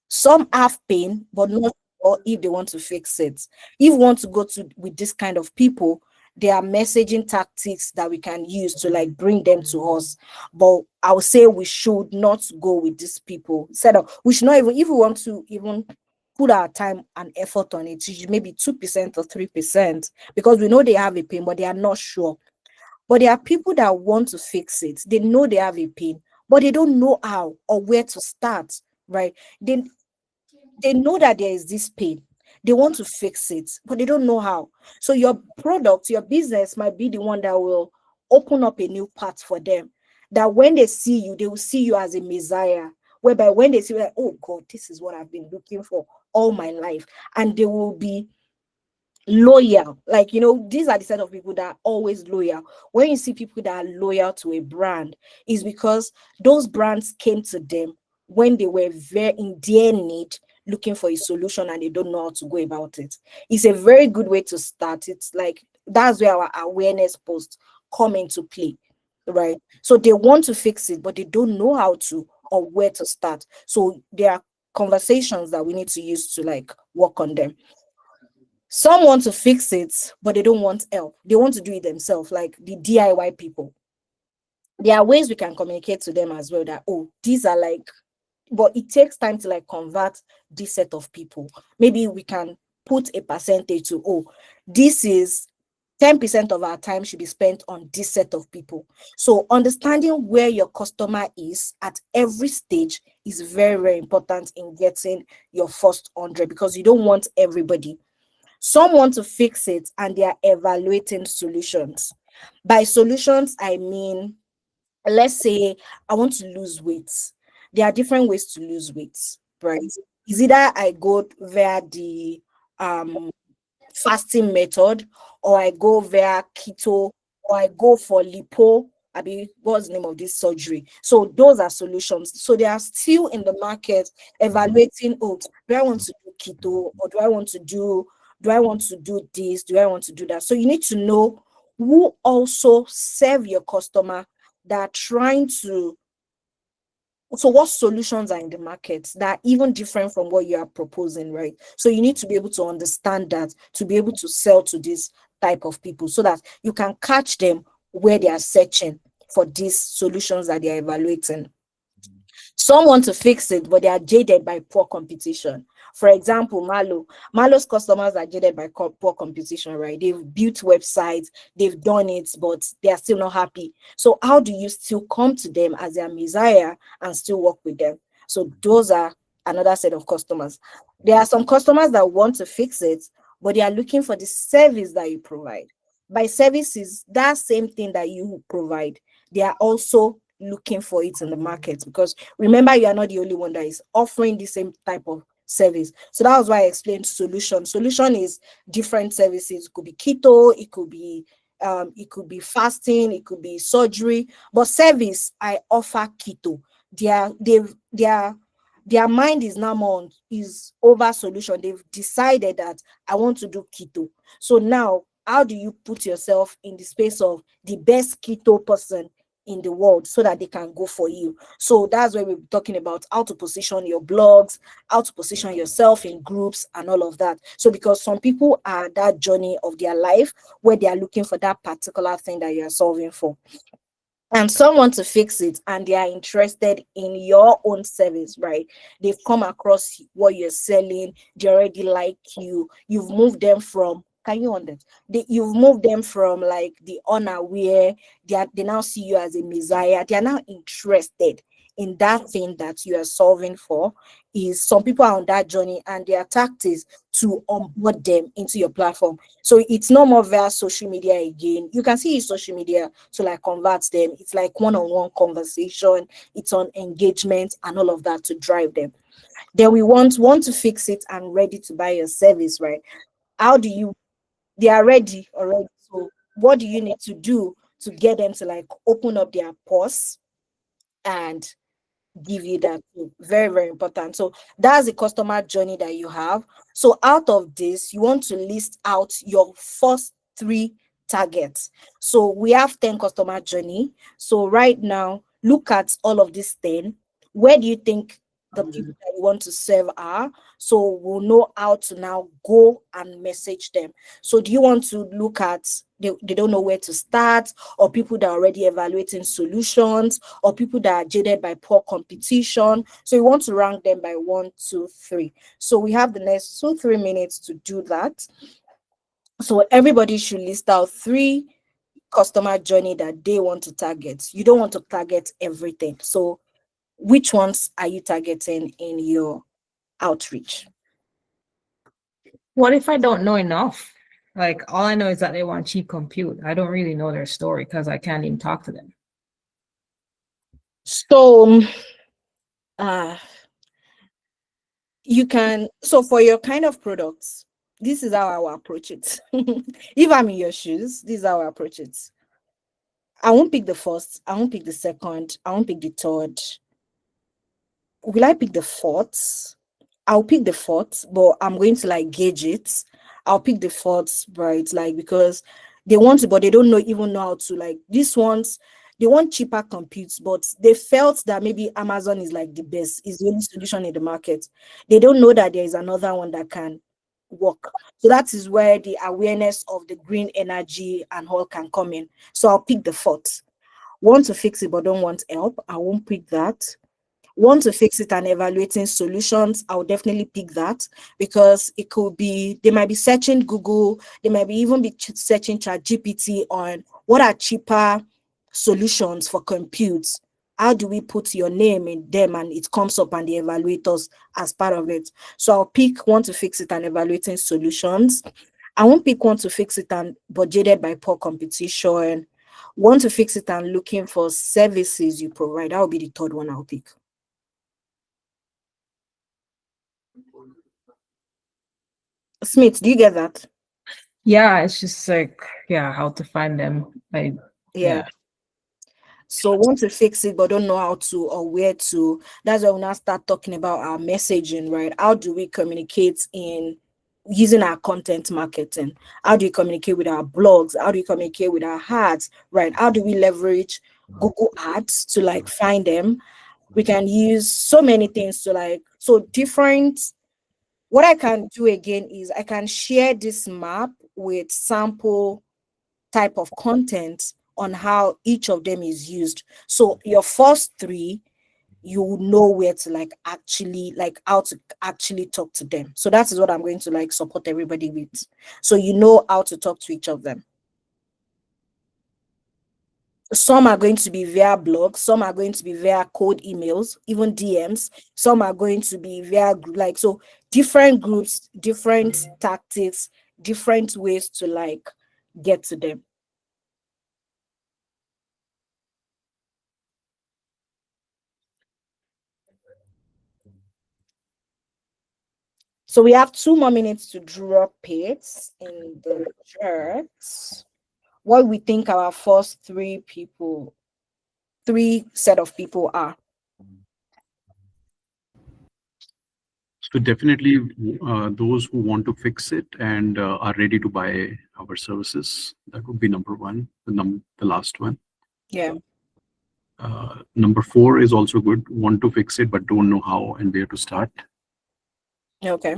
Some have pain, but not sure if they want to fix it. If we want to go to with this kind of people, there are messaging tactics that we can use to like bring them to us. But I would say we should not go with these people. Instead of, we should not even, if we want to even put our time and effort on it, maybe 2% or 3%, because we know they have a pain, but they are not sure. But there are people that want to fix it. They know they have a pain, but they don't know how or where to start, right? They know that there is this pain. They want to fix it, but they don't know how. So your product, your business might be the one that will open up a new path for them. That when they see you, they will see you as a messiah. Whereby when they see, like, oh God, this is what I've been looking for all my life. And they will be loyal. Like, these are the set of people that are always loyal. When you see people that are loyal to a brand, is because those brands came to them when they were very in their need, looking for a solution, and they don't know how to go about it. It's a very good way to start. It's like, that's where our awareness posts come into play, right? So they want to fix it, but they don't know how to or where to start. So there are conversations that we need to use to like work on them. Some want to fix it, but they don't want help. They want to do it themselves, like the DIY people. There are ways we can communicate to them as well that, oh, these are like, but it takes time to like convert this set of people. Maybe we can put a percentage to, oh, this is 10% of our time should be spent on this set of people. So understanding where your customer is at every stage is very, very important in getting your first 100, because you don't want everybody. Some want to fix it and they are evaluating solutions. By solutions, I mean, let's say I want to lose weight. There are different ways to lose weight, right? Is either I go via the fasting method, or I go via keto, or I go for lipo. I mean, what's the name of this surgery? So those are solutions. So they are still in the market evaluating, oh, do I want to do keto, or do I want to do this? Do I want to do that? So you need to know who also serve your customer that are trying to, so what solutions are in the market that are even different from what you are proposing, right? So you need to be able to understand that to be able to sell to this type of people so that you can catch them where they are searching for these solutions that they are evaluating. Some want to fix it, but they are jaded by poor competition. For example, Malo's customers are jaded by poor competition, right? They've built websites, they've done it, but they are still not happy. So how do you still come to them as their messiah and still work with them? So those are another set of customers. There are some customers that want to fix it, but they are looking for the service that you provide. By services, that same thing that you provide, they are also looking for it in the market, because remember, you are not the only one that is offering the same type of service. So that was why I explained solution. Solution is different services. It could be keto, it could be fasting, it could be surgery, but service, I offer keto. Their mind is now more is over solution. They've decided that I want to do keto. So now, how do you put yourself in the space of the best keto person in the world so that they can go for you? So that's where we're talking about how to position your blogs, how to position yourself in groups and all of that. So because some people are at that journey of their life where they are looking for that particular thing that you are solving for, and some want to fix it and they are interested in your own service, right? They've come across what you're selling, they already like you, you've moved them from, can you understand? You've moved them from like the unaware, they now see you as a messiah, they are now interested in that thing that you are solving for. Is some people are on that journey and their tactics to onboard them into your platform. So it's no more via social media again. You can see social media to like convert them. It's like one-on-one conversation, it's on engagement and all of that to drive them. Then we want to fix it and ready to buy your service, right? How do you, they are ready already. So what do you need to do to get them to like open up their purse and give you that too? Very, very important. So that's the customer journey that you have. So out of this, you want to list out your first 3 targets. So we have 10 customer journey. So right now, look at all of these 10. Where do you think the people that you want to serve are? So we'll know how to now go and message them. So do you want to look at, they don't know where to start, or people that are already evaluating solutions, or people that are jaded by poor competition? So you want to rank them by 1, 2, 3. So we have the next 2-3 minutes to do that. So everybody should list out 3 customer journey that they want to target. You don't want to target everything. So which ones are you targeting in your outreach? What if I don't know enough? Like, all I know is that they want cheap compute. I don't really know their story because I can't even talk to them. So you can, so for your kind of products, this is how I will approach it. If I'm in your shoes, this is how I approach it. I won't pick the first, I won't pick the second, I won't pick the third. Will I pick the fourth? I'll pick the fourth, but I'm going to like gauge it. I'll pick the fourth, right? Like, because they want to, but they don't even know how to, like, these ones, they want cheaper computes, but they felt that maybe Amazon is like the best, is the only solution in the market. They don't know that there is another one that can work. So that is where the awareness of the green energy and all can come in. So I'll pick the fourth. Want to fix it, but don't want help, I won't pick that. Want to fix it and evaluating solutions, I'll definitely pick that, because it could be, they might be searching Google, they might be even be searching ChatGPT on what are cheaper solutions for compute. How do we put your name in them and it comes up and they evaluate us as part of it? So I'll pick want to fix it and evaluating solutions. I won't pick want to fix it and budgeted by poor competition. Want to fix it and looking for services you provide. That will be the third one I'll pick. Smith, do you get that? Yeah, it's just like, yeah, how to find them. Yeah. So want to fix it but don't know how to or where to. That's why we now start talking about our messaging, right? How do we communicate in using our content marketing? How do you communicate with our blogs? How do you communicate with our ads, right? How do we leverage Google ads to like find them? We can use so many things to like, so different. What I can do again is I can share this map with sample type of content on how each of them is used. So your first three, you will know where to like actually like how to actually talk to them. So that is what I'm going to like support everybody with. So you know how to talk to each of them. Some are going to be via blogs, some are going to be via cold emails, even DMs, some are going to be via like, so different groups, different tactics, different ways to like get to them. So we have 2 more minutes to drop it in the chat. What we think our first three set of people are. So definitely those who want to fix it and are ready to buy our services. That would be number one, the last one. Yeah. Number 4 is also good. Want to fix it but don't know how and where to start. Okay.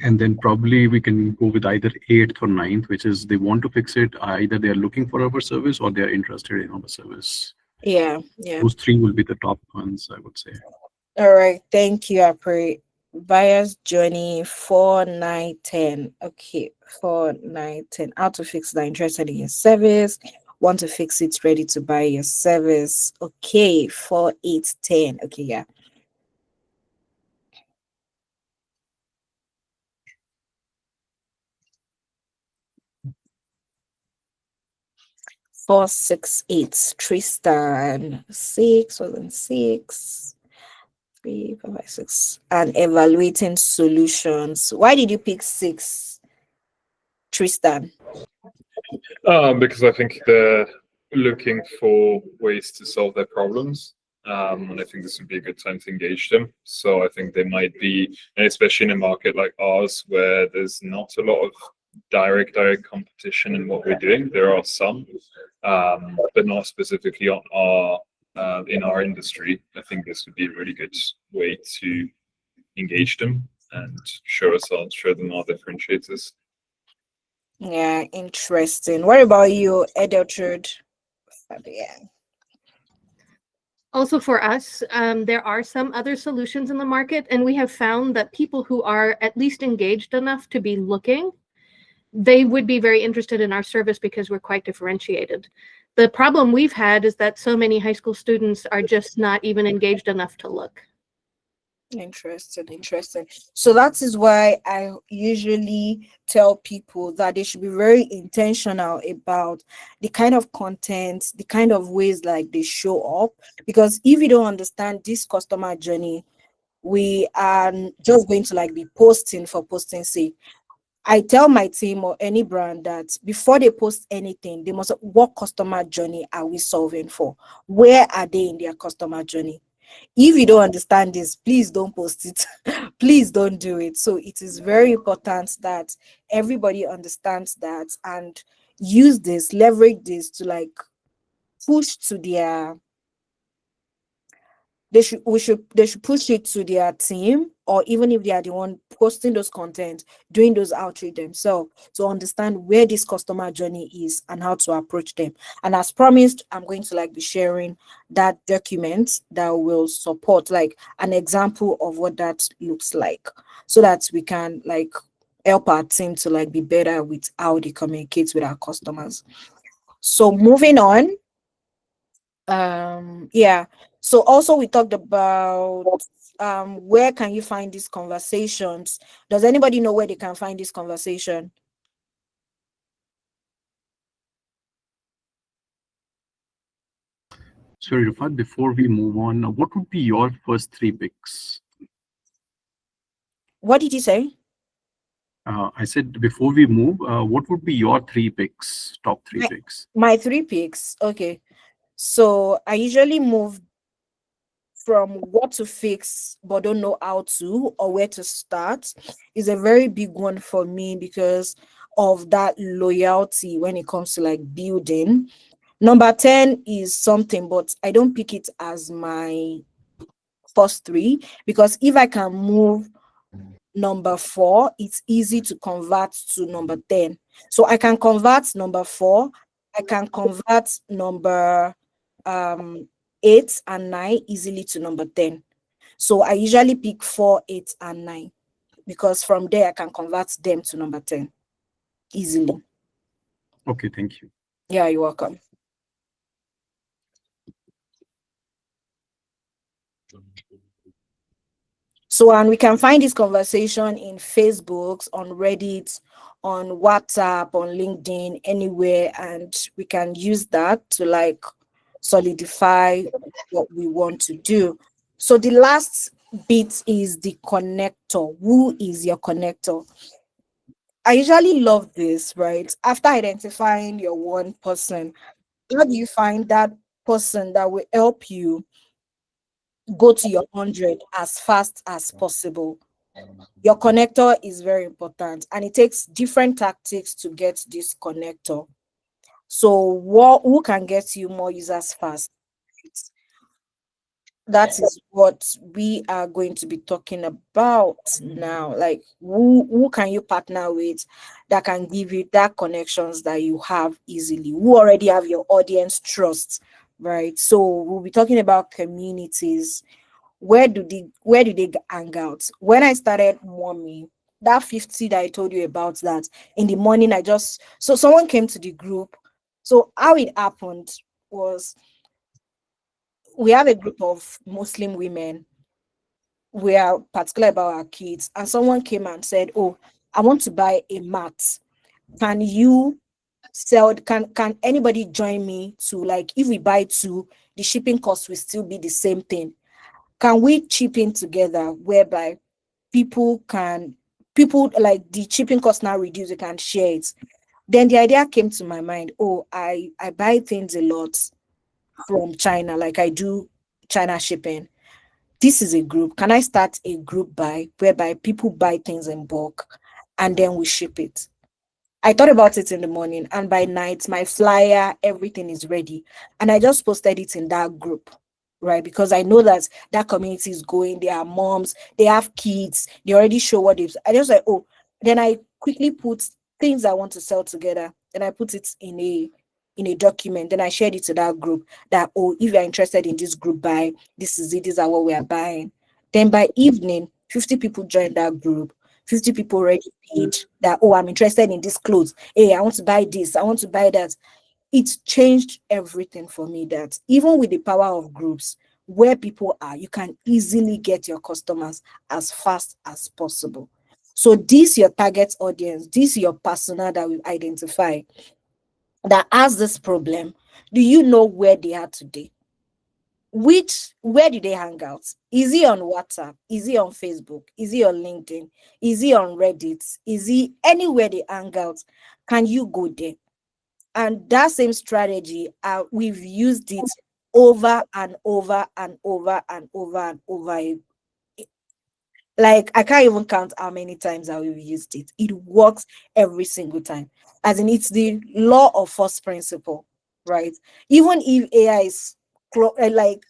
And then probably we can go with either 8th or 9th, which is they want to fix it. Either they are looking for our service or they are interested in our service. Yeah. Those 3 will be the top ones, I would say. All right. Thank you, Apri. Buyer's journey 4, 9, 10. Okay. 4, 9, 10. How to fix that interested in your service. Want to fix it, ready to buy your service. Okay. 4, 8, 10. Okay. Yeah. Four, 6, 8. Tristan 6 wasn't 6. 3, 4, 5, 6. And evaluating solutions. Why did you pick 6, Tristan? Because I think they're looking for ways to solve their problems. And I think this would be a good time to engage them. So I think they might be, and especially in a market like ours where there's not a lot of direct competition in what we're doing. There are some, but not specifically on our in our industry. I think this would be a really good way to engage them and show them our differentiators. Yeah, interesting. What about you, Edeltrud? Yeah. Also for us, there are some other solutions in the market, and we have found that people who are at least engaged enough to be looking, they would be very interested in our service because we're quite differentiated. The problem we've had is that so many high school students are just not even engaged enough to look. Interesting. So that is why I usually tell people that they should be very intentional about the kind of content, the kind of ways like they show up, because if you don't understand this customer journey, we are just going to like be posting for posting's sake. I tell my team or any brand that before they post anything, they must, what customer journey are we solving for? Where are they in their customer journey? If you don't understand this, please don't post it. Please don't do it. So it is very important that everybody understands that and use this, leverage this to like push to their, they should push it to their team, or even if they are the one posting those content, doing those outreach themselves, to understand where this customer journey is and how to approach them. And as promised, I'm going to like be sharing that document that will support like an example of what that looks like, so that we can like help our team to like be better with how they communicate with our customers. So moving on. Yeah, so also we talked about where can you find these conversations? Does anybody know where they can find this conversation? Sorry, Rafat, before we move on, what would be your first three picks? What did you say? I said before we move, what would be your three picks, top three My, picks? my 3 picks. Okay. So I usually move from what to fix but don't know how to, or where to start, is a very big one for me because of that loyalty when it comes to like building. Number 10 is something, but I don't pick it as my first three because if I can move number 4, it's easy to convert to number 10. So I can convert number 4, I can convert number 8 and 9 easily to number 10. So I usually pick 4, 8, and 9 because from there I can convert them to number 10 easily. Okay, thank you. Yeah, you're welcome. So, and we can find this conversation in Facebook, on Reddit, on WhatsApp, on LinkedIn, anywhere, and we can use that to like solidify what we want to do. So the last bit is the connector. Who is your connector? I usually love this, right? After identifying your one person, how do you find that person that will help you go to your 100 as fast as possible? Your connector is very important, and it takes different tactics to get this connector. So, who can get you more users fast? That is what we are going to be talking about now. Like, who can you partner with that can give you that connections that you have easily, who already have your audience trust, right? So we'll be talking about communities. Where do they hang out? When I started Mommy, that 50 that I told you about, that in the morning I just, so someone came to the group. So how it happened was, we have a group of Muslim women. We are particular about our kids, and someone came and said, "Oh, I want to buy a mat. Can you sell? Can anybody join me to, like, if we buy two, the shipping cost will still be the same thing. Can we chip in together whereby people like the shipping cost now reduce, you can share it?" Then the idea came to my mind. Oh, I buy things a lot from China, like I do China shipping. This is a group. Can I start a group buy whereby people buy things in bulk and then we ship it? I thought about it in the morning, and by night, my flyer, everything is ready. And I just posted it in that group, right? Because I know that that community is going. They are moms, they have kids, they already show what they've. I just like, oh, then I quickly put things I want to sell together. Then I put it in a document. Then I shared it to that group that, oh, if you're interested in this group buy, this is it, these are what we are buying. Then by evening, 50 people joined that group. 50 people already paid that, oh, I'm interested in this clothes. Hey, I want to buy this. I want to buy that. It's changed everything for me, that even with the power of groups, where people are, you can easily get your customers as fast as possible. So this your target audience, this your persona that we identify that has this problem. Do you know where they are today? Where do they hang out? Is he on WhatsApp? Is he on Facebook? Is he on LinkedIn? Is he on Reddit? Is he anywhere they hang out? Can you go there? And that same strategy, we've used it over and over and over and over and over. Like, I can't even count how many times that we've used it. It works every single time. As in, it's the law of first principle, right? Even if AI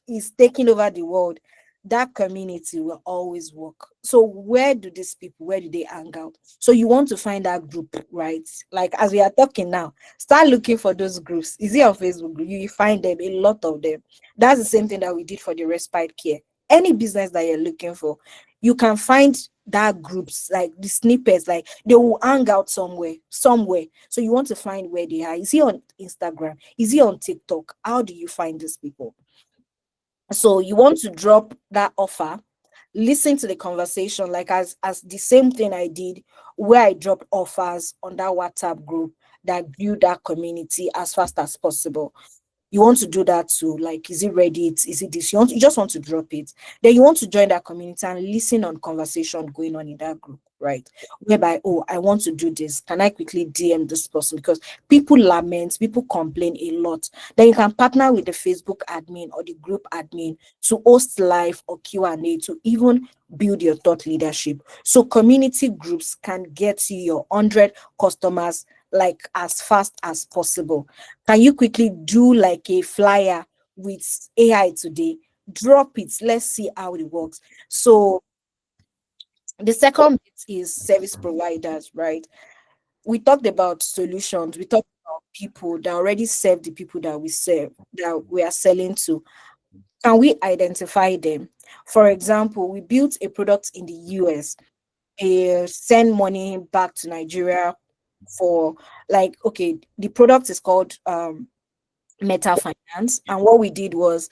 is taking over the world, that community will always work. So where do they hang out? So you want to find that group, right? Like, as we are talking now, start looking for those groups. Is it on Facebook group? You find them, a lot of them. That's the same thing that we did for the respite care. Any business that you're looking for, you can find that groups, like the snippets, like they will hang out somewhere. So you want to find where they are. Is he on Instagram? Is he on TikTok? How do you find these people? So you want to drop that offer listen to the conversation, like as the same thing I did where I dropped offers on that WhatsApp group that grew that community as fast as possible. You want to do that too, like, is it Reddit, is it this, you just want to drop it, then you want to join that community and listen on conversation going on in that group, right? Whereby, oh, I want to do this, can I quickly DM this person? Because people lament, people complain a lot. Then you can partner with the Facebook admin or the group admin to host live or Q&A to even build your thought leadership. So community groups can get you your 100 customers like as fast as possible. Can you quickly do like a flyer with AI today? Drop it. Let's see how it works. So the second bit is service providers, right? We talked about solutions. We talked about people that already serve the people that we serve, that we are selling to. Can we identify them? For example, we built a product in the US. Send money back to Nigeria for, like, okay, the product is called Meta Finance. And what we did was,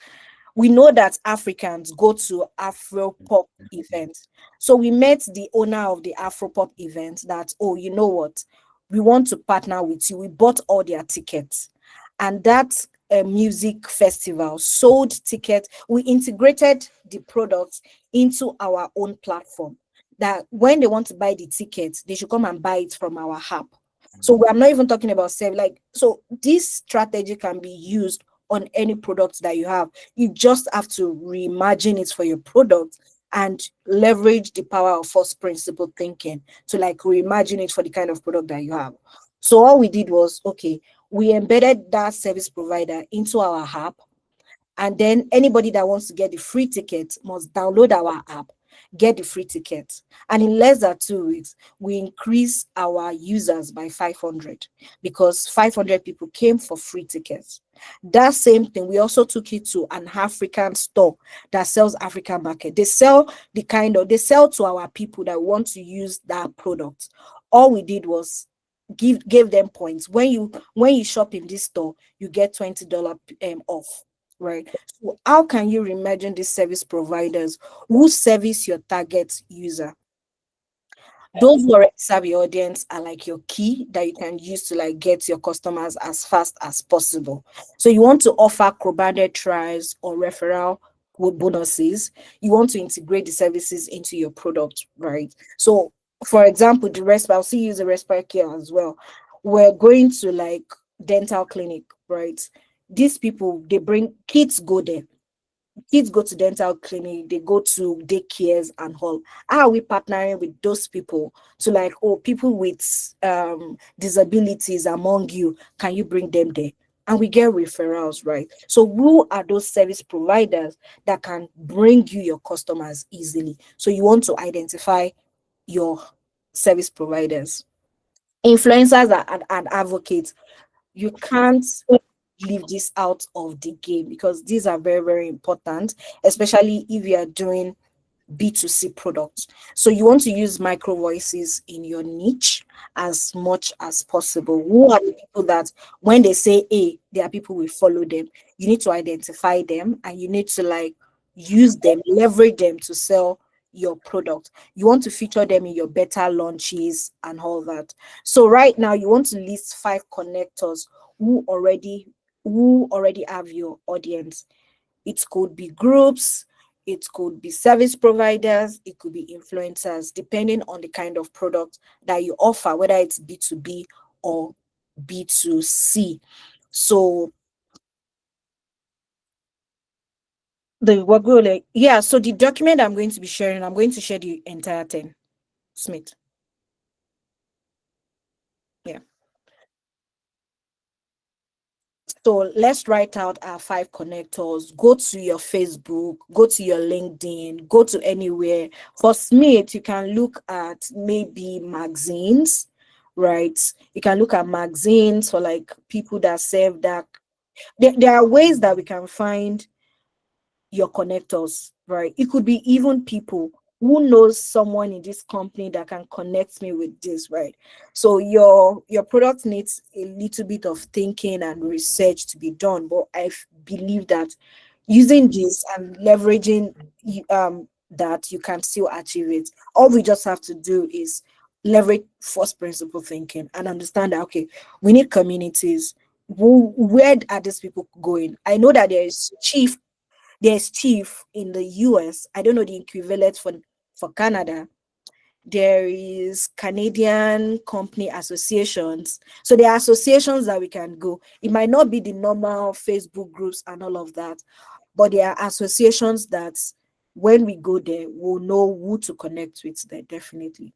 we know that Africans go to Afro pop events. So we met the owner of the Afro pop event that, oh, you know what? We want to partner with you. We bought all their tickets. And that music festival sold tickets. We integrated the products into our own platform. That when they want to buy the tickets, they should come and buy it from our app. So I'm not even talking about save. Like, so this strategy can be used on any product that you have. You just have to reimagine it for your product and leverage the power of first principle thinking to like reimagine it for the kind of product that you have. So all we did was, okay, we embedded that service provider into our app, and then anybody that wants to get the free ticket must download our app, get the free ticket. And in less than 2 weeks, we increase our users by 500 because 500 people came for free tickets. That same thing, we also took it to an African store that sells African market. They sell they sell to our people that want to use that product. All we did was gave them points. When you shop in this store, you get $20 off. Right. So how can you imagine these service providers who service your target user? Those who already serve your audience are like your key that you can use to like get your customers as fast as possible. So you want to offer co-branded trials or referral with bonuses. You want to integrate the services into your product, right? So for example, the rest, I'll see use the respite care as well. We're going to like dental clinic, right? These people, they bring kids go there. Kids go to dental clinic, they go to daycares and all. How are we partnering with those people to like, oh, people with disabilities among you, can you bring them there? And we get referrals, right? So who are those service providers that can bring you your customers easily? So you want to identify your service providers. Influencers and advocates, you can't leave this out of the game because these are very, very important, especially if you are doing B2C products. So you want to use micro voices in your niche as much as possible. Who are the people that when they say A, there are people will follow them? You need to identify them and you need to like use them, leverage them to sell your product. You want to feature them in your beta launches and all that. So right now you want to list 5 connectors who already have your audience. It could be groups, it could be service providers, it could be influencers, depending on the kind of product that you offer, whether it's B2B or B2C. So so the document I'm going to be sharing, I'm going to share the entire thing. Smith. Yeah. So let's write out our 5 connectors. Go to your Facebook, go to your LinkedIn, go to anywhere. For Smith, you can look at maybe magazines, right? You can look at magazines for like people that serve that. There are ways that we can find your connectors, right? It could be even people who knows someone in this company that can connect me with this, right? So your product needs a little bit of thinking and research to be done, but I believe that using this and leveraging that you can still achieve it. All we just have to do is leverage first principle thinking and understand that, okay, we need communities. Where are these people going? I know that there's chief in the US. I don't know the equivalent for Canada. There is Canadian company associations. So there are associations that we can go. It might not be the normal Facebook groups and all of that, but there are associations that when we go there, we'll know who to connect with there, definitely.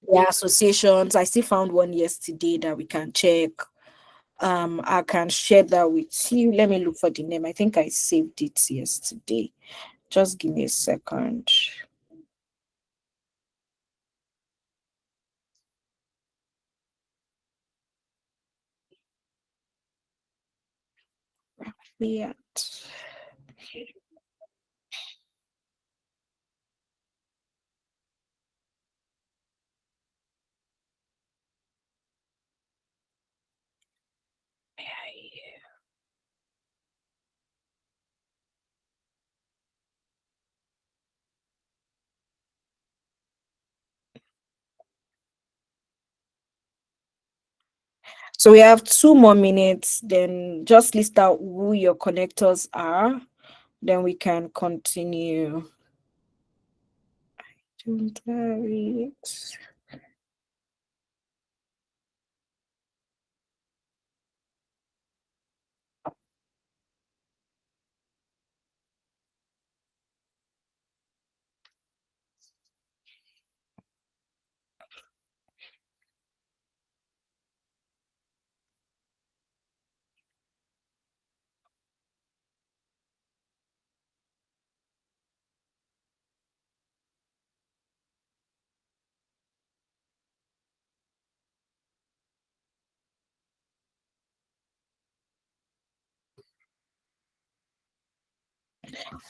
There are associations. I still found one yesterday that we can check. I can share that with you. Let me look for the name. I think I saved it yesterday. Just give me a second. Rafiat. So we have 2 more minutes. Then just list out who your connectors are. Then we can continue. Don't worry.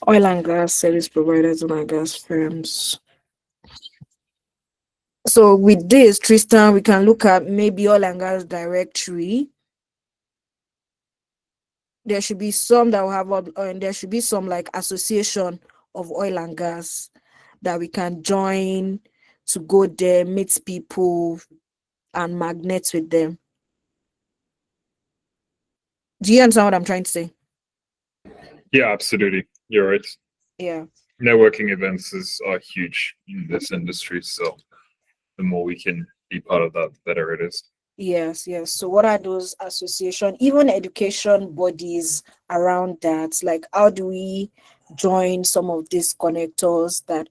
Oil and gas service providers, oil and gas firms. So with this, Tristan, we can look at maybe oil and gas directory. There should be some that will have, and there should be some like association of oil and gas that we can join to go there, meet people, and magnet with them. Do you understand what I'm trying to say? Yeah, absolutely. You're right. Yeah. Networking events are huge in this industry. So the more we can be part of that, the better it is. Yes, yes. So what are those association, even education bodies around that? Like how do we join some of these connectors that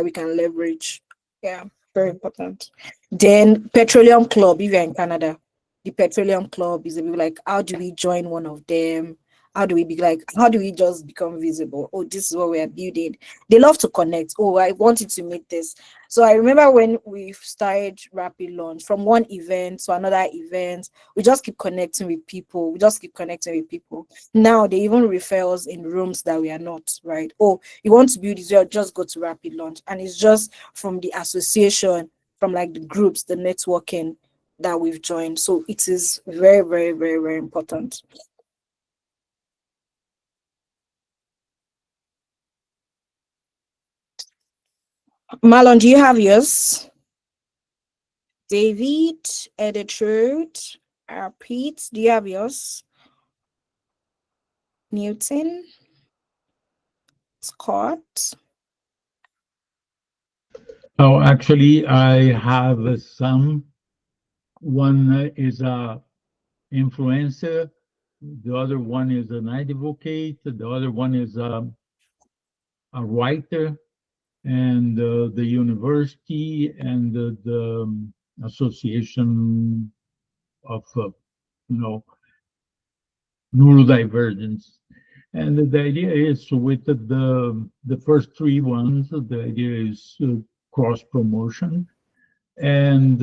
we can leverage? Yeah, very important. Then Petroleum Club, if you're in Canada, the Petroleum Club is a bit like how do we join one of them? How do we just become visible? Oh, this is what we are building. They love to connect. Oh, I wanted to meet this. So I remember when we started Rapid Launch, from one event to another event, we just keep connecting with people. Now they even refer us in rooms that we are not, right? Oh, you want to build this, you just go to Rapid Launch. And it's just from the association, from like the groups, the networking that we've joined. So it is very, very, very, very important. Marlon, do you have yours? David, Editrude, Pete, do you have yours? Newton, Scott. Oh, actually, I have some. One is a influencer. The other one is an advocate. The other one is a writer, and the university and the association of you know neurodivergence. And the idea is with the first three ones, the idea is cross promotion. And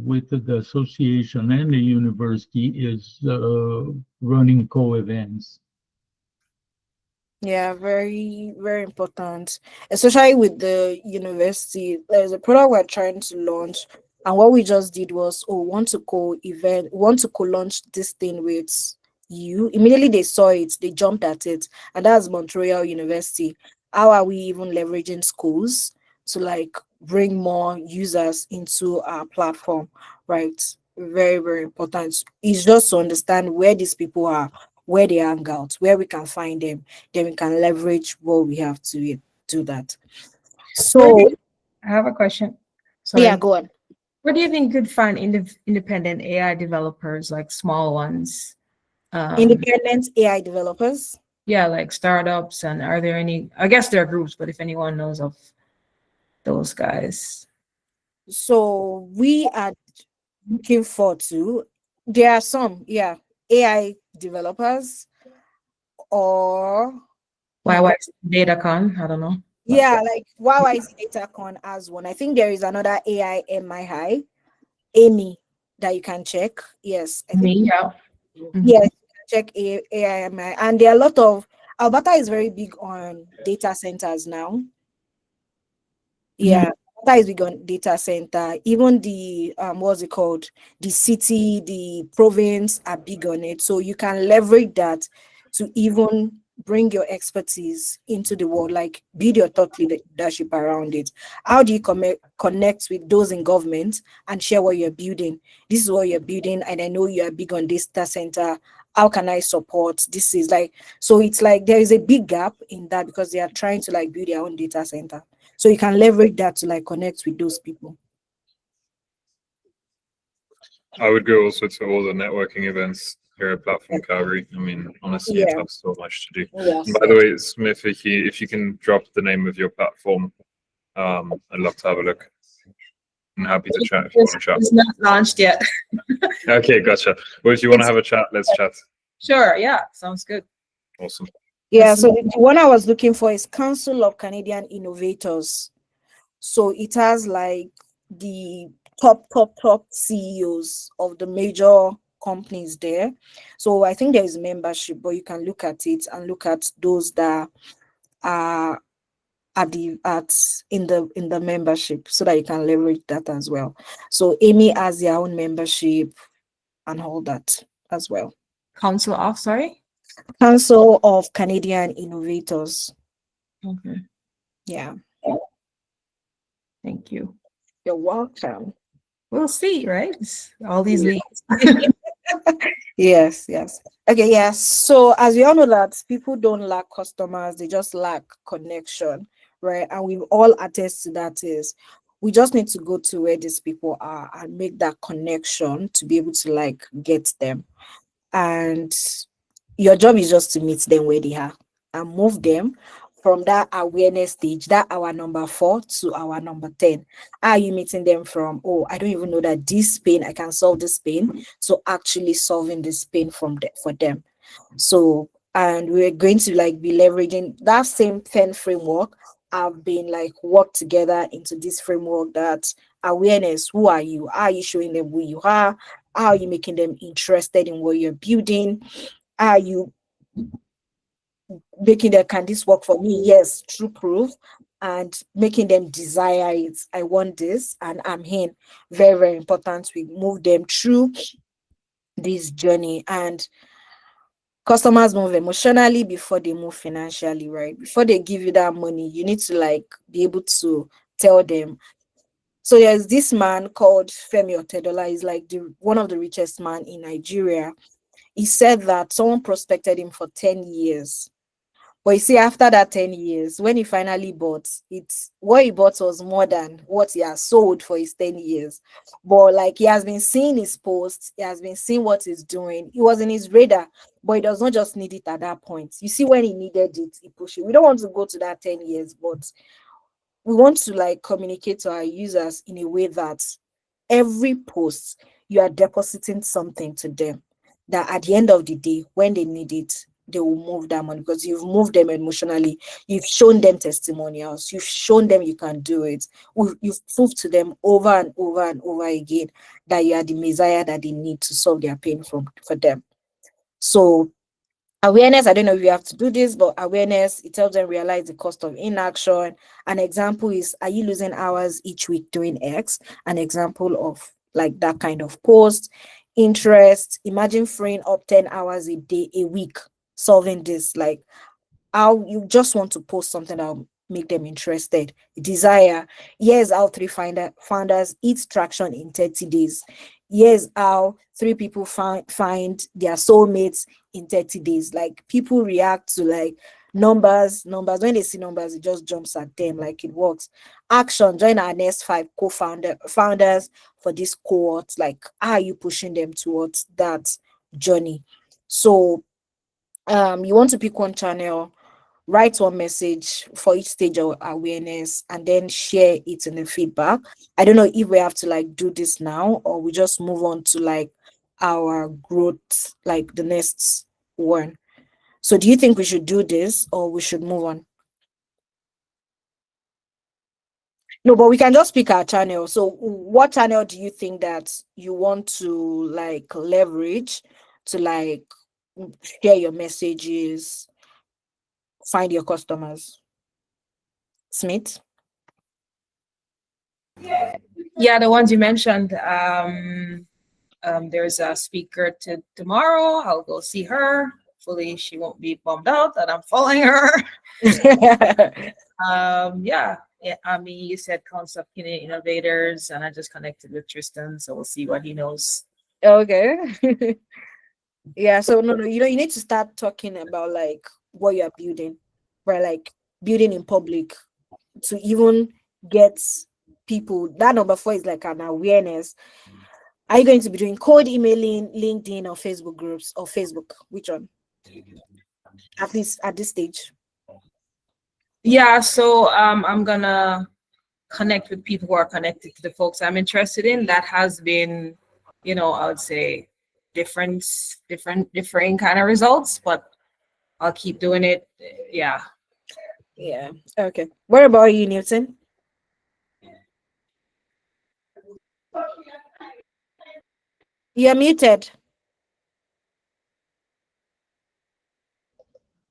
with the association and the university is running co-events. Yeah, very, very important, especially with the university. There's a product we're trying to launch, and what we just did was, want to co-launch this thing with you. Immediately they saw it, they jumped at it, and that's Montreal University. How are we even leveraging schools to like bring more users into our platform, right? Very, very important. It's just to understand where these people are, where they hang out, where we can find them, then we can leverage what we have to do that. Where do So you- I have a question. yeah, Sorry. go on. Where do you think you could find independent AI developers, like small ones? Independent AI developers. Yeah, like startups. And are there any? I guess there are groups, but if anyone knows of those guys, So we are looking forward to. There are some, yeah, AI developers or why DataCon? I don't know. yeah, like YYZ DataCon as one. I think there is another AI MI Amy that you can check. Yes, I think Me, yeah. Mhm. yes, you can check AI MI, and there are a lot of Alberta is very big on data centers now. Yeah, that is big on data center. Even the what's it called? The city, the province are big on it. So you can leverage that to even bring your expertise into the world, like build your thought leadership around it. How do you connect with those in government and share what you're building? This is what you're building, and I know you are big on data center. How can I support? This is like so. It's like there is a big gap in that because they are trying to like build their own data center. So you can leverage that to like connect with those people. I would go also to all the networking events here at Platform Calgary. I mean, honestly, it Yeah. has so much to do. Yes. And by the way, Smith, if you can drop the name of your platform, I'd love to have a look. I'm happy to chat if you want to chat. It's not launched yet. Okay, gotcha. Well, if you want to have a chat, let's chat. Sure. Yeah. Sounds good. Awesome. Yeah. So the one I was looking for is Council of Canadian Innovators. So it has like the top CEOs of the major companies there. So I think there is membership, but you can look at it and look at those that are in the membership so that you can leverage that as well. So Amy has their own membership and all that as well. Council off. Sorry. Council of Canadian Innovators. Okay. Yeah, Thank you. you're welcome. We'll see, right? All these leads. Yes, yes. Okay, yes. So as we all know that people don't lack customers, they just lack connection, right? And we've all attest to that is we just need to go to where these people are and make that connection to be able to like get them. And your job is just to meet them where they are and move them from that awareness stage, that our number 4 to our number 10. Are you meeting them from, oh, I don't even know that this pain, I can solve this pain, so actually solving this pain for them. So, and we're going to like be leveraging that same 10 framework. I've been like worked together into this framework that awareness, who are you? Are you showing them who you are? Are you making them interested in what you're building? Are you making them, can this work for me? Yes, true proof, and making them desire it. I want this, and I'm in. Very, very important. We move them through this journey, and customers move emotionally before they move financially, right? Before they give you that money, you need to like be able to tell them. So there's this man called Femi Otedola. He's like one of the richest man in Nigeria. He said that someone prospected him for 10 years. But you see, after that 10 years, when he finally bought, it's what he bought was more than what he has sold for his 10 years. But like he has been seeing his posts, he has been seeing what he's doing. It was in his radar, but he does not just need it at that point. You see, when he needed it, he pushed it. We don't want to go to that 10 years, but we want to like communicate to our users in a way that every post you are depositing something to them that at the end of the day when they need it they will move that money because you've moved them emotionally, you've shown them testimonials, you've shown them you can do it, you've proved to them over and over and over again that you are the messiah that they need to solve their pain for them. So awareness, I don't know if you have to do this, but awareness, it helps them realize the cost of inaction. An example is, are you losing hours each week doing X? An example of like that kind of post interest. Imagine freeing up 10 hours a day, a week, solving this. Like, how you just want to post something that will make them interested. Desire. Here's how three founders eat traction in 30 days. Here's how three people find their soulmates in 30 days. Like, people react to like numbers. When they see numbers, it just jumps at them. Like, it works. Action. Join our next 5 founders for this cohort. Like, how are you pushing them towards that journey? So you want to pick one channel, write one message for each stage of awareness, and then share it in the feedback. I don't know if we have to like do this now, or we just move on to like our growth, like the next one. So do you think we should do this, or we should move on? No, but we can just pick our channel. So what channel do you think that you want to like leverage to like share your messages, find your customers? Smith? Yeah, the ones you mentioned. There's a speaker tomorrow. I'll go see her. Hopefully she won't be bummed out that I'm following her. Yeah. I mean, you said concept innovators, and I just connected with Tristan, so we'll see what he knows. Okay. Yeah, so no, you need to start talking about like what you're building, right? Like building in public to even get people. That number 4 is like an awareness. Are you going to be doing cold emailing, LinkedIn, or Facebook groups, or Facebook? Which one? At least at this stage. Yeah, so I'm gonna connect with people who are connected to the folks I'm interested in. That has been, I would say differing kind of results, but I'll keep doing it. Yeah. Okay. What about you, Newton? You're muted.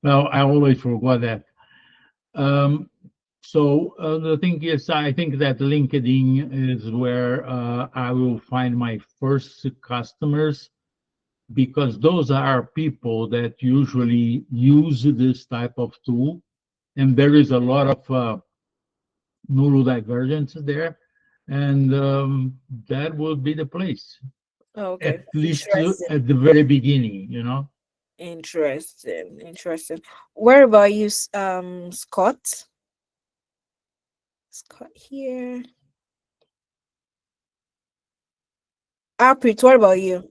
Well, I always forgot that. So the thing is, I think that LinkedIn is where I will find my first customers, because those are people that usually use this type of tool, and there is a lot of neurodivergence there, and that will be the place. Okay. At least at the very beginning, Interesting. Where about you, Scott? Scott here. Harpreet, what about you?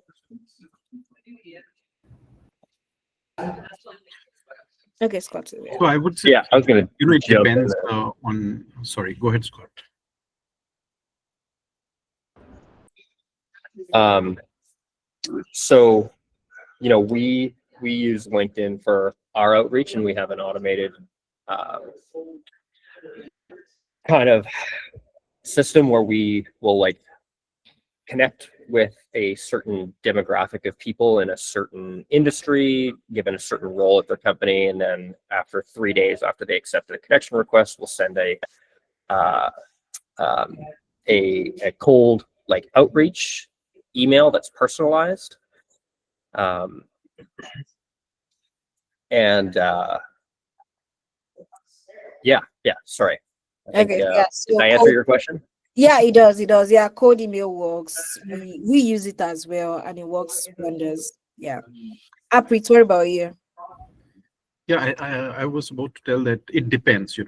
Okay, Scott. So I would say, Yeah, I was gonna. it jump in depends there. on. Sorry, go ahead, Scott. So, we use LinkedIn for our outreach, and we have an automated kind of system where we will like connect with a certain demographic of people in a certain industry, given a certain role at their company, and then after 3 days after they accept the connection request, we'll send a cold like outreach email that's personalized. Sorry. Okay. Did I answer your question? Yeah, it does. Yeah, cold email works. We use it as well, and it works wonders. Yeah. Harpreet, what about you? Yeah, I was about to tell that it depends,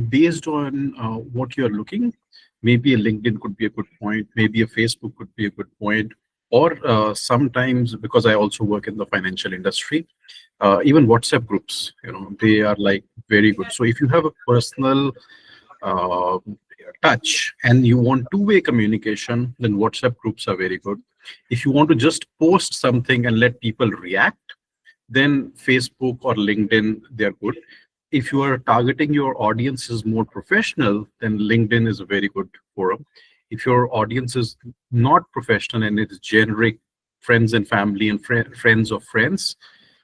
based on what you're looking, maybe a LinkedIn could be a good point, maybe a Facebook could be a good point, or sometimes, because I also work in the financial industry, even WhatsApp groups, they are like very good. So if you have a personal touch and you want two-way communication, then WhatsApp groups are very good. If you want to just post something and let people react, then Facebook or LinkedIn, they're good. If you are targeting your audience is more professional, then LinkedIn is a very good forum. If your audience is not professional and it's generic friends and family and friends of friends,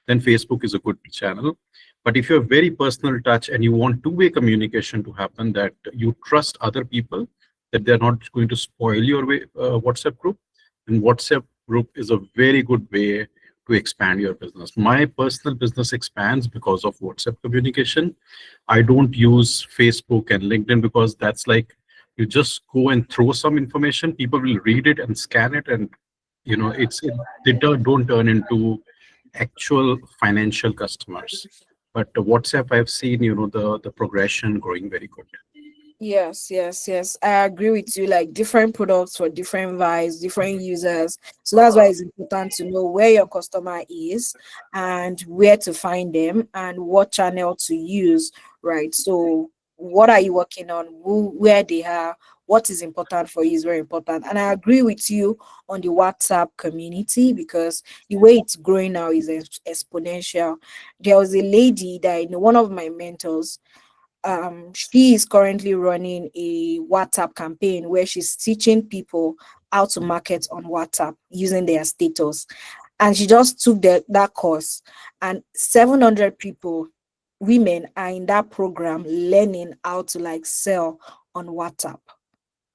then Facebook is a good channel. But if you have very personal touch and you want two-way communication to happen, that you trust other people, that they're not going to spoil your WhatsApp group, then WhatsApp group is a very good way to expand your business. My personal business expands because of WhatsApp communication. I don't use Facebook and LinkedIn because that's like you just go and throw some information, people will read it and scan it, and don't turn into actual financial customers. But the WhatsApp, I've seen, the progression growing very good. Yes, yes, yes. I agree with you. Like different products for different vibes, different users. So that's why it's important to know where your customer is and where to find them and what channel to use, right? So what are you working on? Where they are, what is important for you is very important. And I agree with you on the WhatsApp community because the way it's growing now is exponential. There was a lady that I know, one of my mentors, she is currently running a WhatsApp campaign where she's teaching people how to market on WhatsApp using their status. And she just took that course, and 700 people, women, are in that program learning how to like sell on WhatsApp.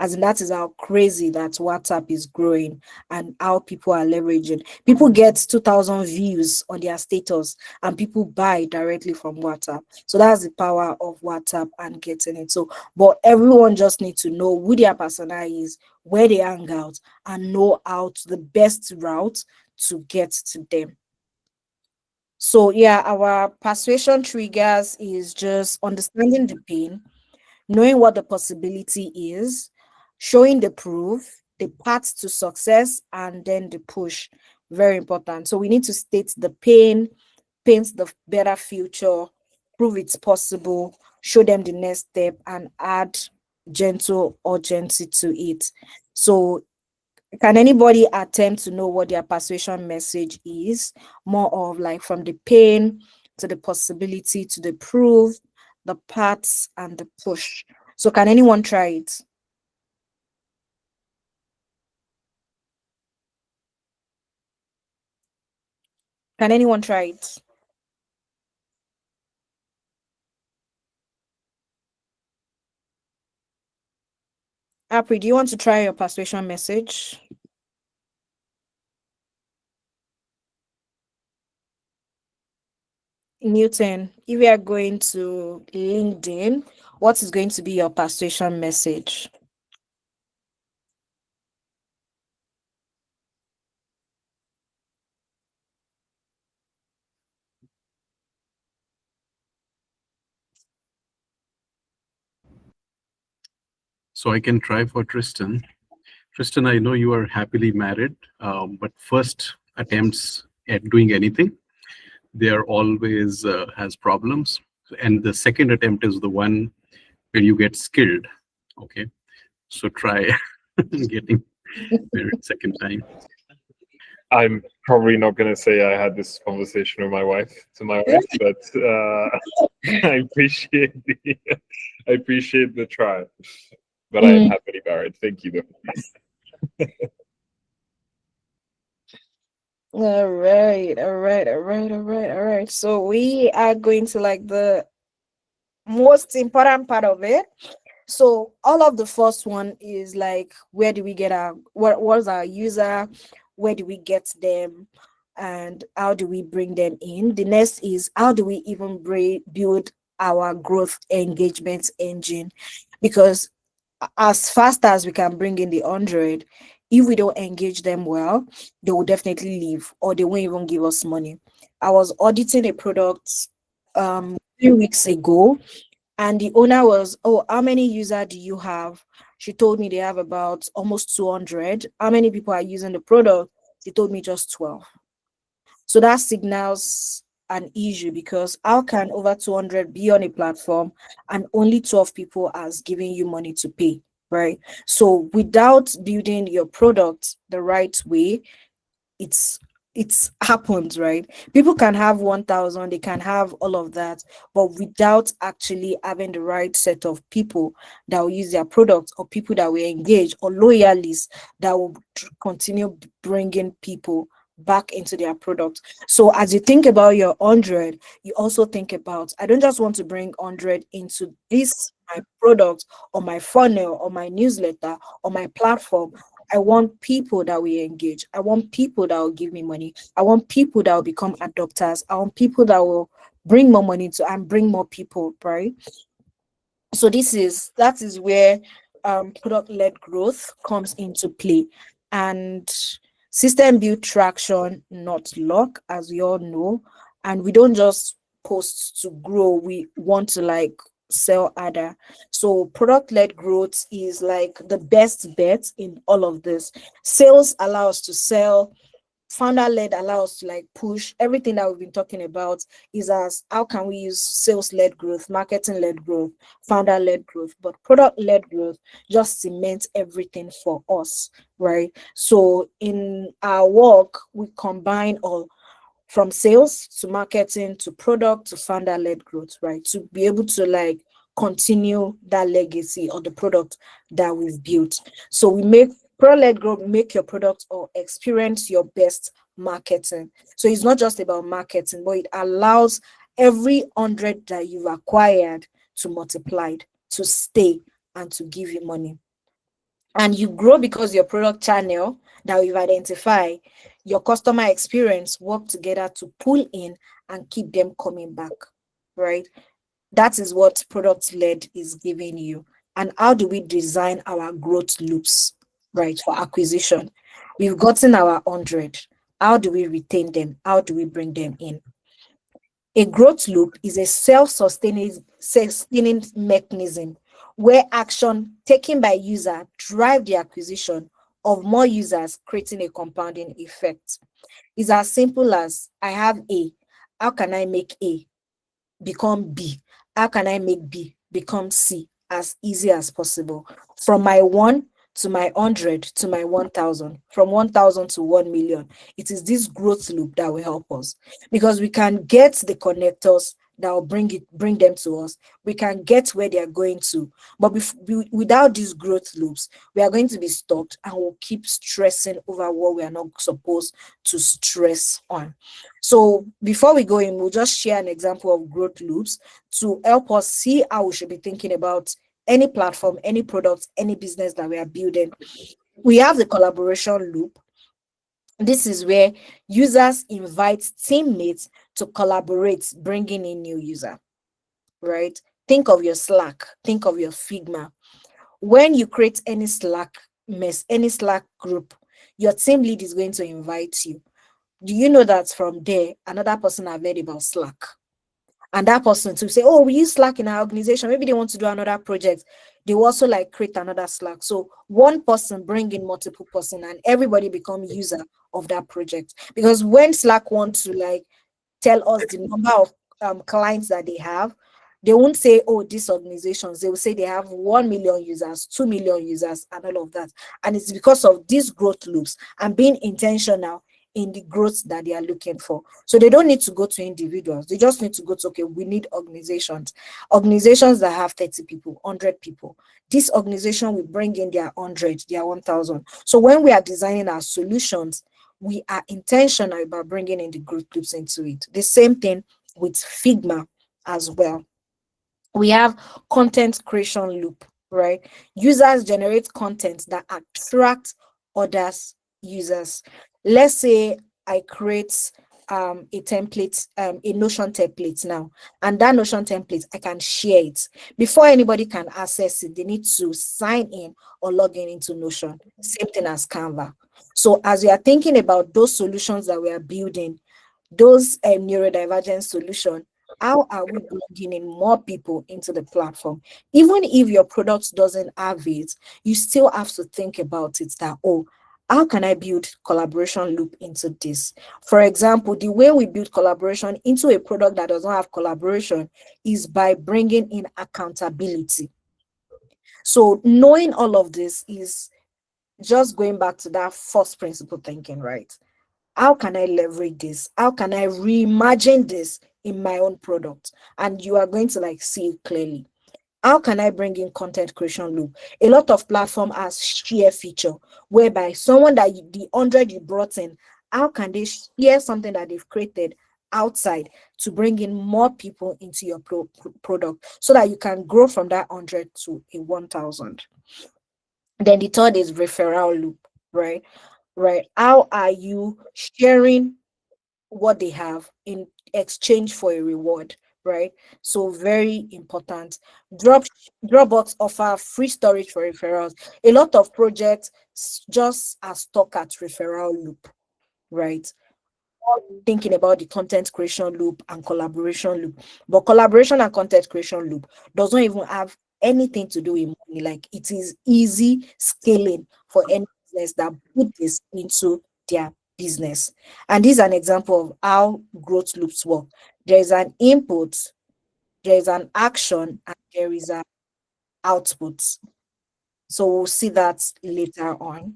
As in, that is how crazy that WhatsApp is growing and how people are leveraging. People get 2,000 views on their status and people buy directly from WhatsApp. So that's the power of WhatsApp and getting it. So, but everyone just needs to know who their persona is, where they hang out, and know how to the best route to get to them. So yeah, our persuasion triggers is just understanding the pain, knowing what the possibility is, showing the proof, the path to success, and then the push. Very important. So we need to state the pain, paint the better future, prove it's possible, show them the next step, and add gentle urgency to it. So can anybody attempt to know what their persuasion message is? More of like from the pain to the possibility to the proof, the parts and the push. So can anyone try it? Can anyone try it? Apri, do you want to try your persuasion message? Newton, if we are going to LinkedIn, what is going to be your persuasion message? So I can try for Tristan. Tristan, I know you are happily married, but first attempts at doing anything, they are always has problems. And the second attempt is the one where you get skilled. Okay, so try getting married second time. I'm probably not going to say I had this conversation with my wife, but I appreciate the try. But I am happily married. Thank you, though. All right, all right, all right, all right, all right. So we are going to like the most important part of it. So all of the first one is like, where do we get what was our user, where do we get them, and how do we bring them in? The next is how do we even build our growth engagement engine? Because as fast as we can bring in the 100, if we don't engage them well, they will definitely leave or they won't even give us money. I was auditing a product 3 weeks ago, and the owner was, oh, how many users do you have? She told me they have about almost 200. How many people are using the product? She told me just 12. So that signals an issue, because how can over 200 be on a platform and only 12 people are giving you money to pay, right? So without building your product the right way, it's happened, right? People can have 1,000, they can have all of that, but without actually having the right set of people that will use their product, or people that will engage, or loyalists that will continue bringing people back into their product. So as you think about your 100, you also think about, I don't just want to bring 100 into this my product or my funnel or my newsletter or my platform. I want people that will engage. I want people that will give me money. I want people that will become adopters. I want people that will bring more money to and bring more people, right? So that is where product-led growth comes into play. And system build traction, not luck, as we all know. And we don't just post to grow, we want to like sell other. So product-led growth is like the best bet in all of this. Sales allow us to sell, founder-led allows to like push everything that we've been talking about. Is as how can we use sales-led growth, marketing-led growth, founder-led growth, but product-led growth just cements everything for us, right? So in our work we combine all, from sales to marketing to product to founder-led growth, right? To be able to like continue that legacy or the product that we've built. So we make product-led growth, make your product or experience your best marketing. So it's not just about marketing, but it allows every 100 that you've acquired to multiply, to stay, and to give you money. And you grow because your product channel that we've identified, your customer experience work together to pull in and keep them coming back, right? That is what product led is giving you. And how do we design our growth loops, right, for acquisition? We've gotten our 100. How do we retain them? How do we bring them in? A growth loop is a self-sustaining mechanism where action taken by user drive the acquisition of more users, creating a compounding effect. It's as simple as I have A. How can I make A become B? How can I make B become C as easy as possible? From my 1 to my 100 to my 1,000, from 1,000 to 1 million. It is this growth loop that will help us, because we can get the connectors that will bring them to us. We can get where they are going to, but without these growth loops, we are going to be stuck and we'll keep stressing over what we are not supposed to stress on. So before we go in, we'll just share an example of growth loops to help us see how we should be thinking about any platform, any product, any business that we are building. We have the collaboration loop. This is where users invite teammates to collaborate, bringing in new user, right? Think of your Slack, think of your Figma. When you create any Slack group, your team lead is going to invite you. Do you know that from there, another person have heard about Slack? And that person to say, oh, we use Slack in our organization. Maybe they want to do another project. They will also like create another Slack. So one person bring in multiple person and everybody become user of that project. Because when Slack wants to like tell us the number of clients that they have, they won't say, oh, these organizations, they will say they have 1 million users, 2 million users, and all of that. And it's because of these growth loops and being intentional in the growth that they are looking for. So they don't need to go to individuals. They just need to go to, okay, we need organizations that have 30 people, 100 people. This organization will bring in their 100, their 1,000. So when we are designing our solutions, we are intentional about bringing in the growth loops into it. The same thing with Figma as well. We have content creation loop, right? Users generate content that attract others users. Let's say I create a template, a Notion template now, and that Notion template, I can share it. Before anybody can access it, they need to sign in or log in into Notion. Same thing as Canva. So as we are thinking about those solutions that we are building, those neurodivergent solution, how are we bringing in more people into the platform? Even if your product doesn't have it, you still have to think about it that, oh, how can I build collaboration loop into this? For example, the way we build collaboration into a product that does not have collaboration is by bringing in accountability. So knowing all of this is just going back to that first principle thinking, right? How can I leverage this? How can I reimagine this in my own product? And you are going to like see it clearly. How can I bring in content creation loop? A lot of platform has share feature whereby someone that the 100 you brought in, how can they share something that they've created outside to bring in more people into your product so that you can grow from that 100 to a 1,000. Then the third is referral loop, right? Right. How are you sharing what they have in exchange for a reward, right? So very important. Drop Dropbox offer free storage for referrals. A lot of projects just are stuck at referral loop, right? Thinking about the content creation loop and collaboration loop, but collaboration and content creation loop does not even have anything to do with money. Like, it is easy scaling for any business that put this into their business. And this is an example of how growth loops work. There is an input, there is an action, and there is an output. So we'll see that later on.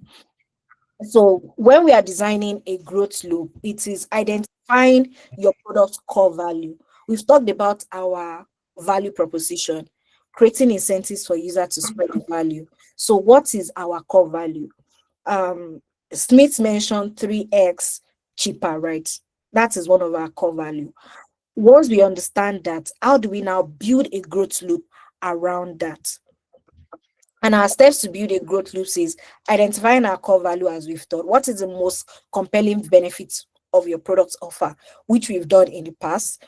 So when we are designing a growth loop, it is identifying your product's core value. We've talked about our value proposition, creating incentives for users to spread the value. So what is our core value? Um, Smith mentioned 3x cheaper, right? That is one of our core value. Once we understand that, how do we now build a growth loop around that? And our steps to build a growth loop is identifying our core value, as we've thought. What is the most compelling benefits of your product offer, which we've done in the past?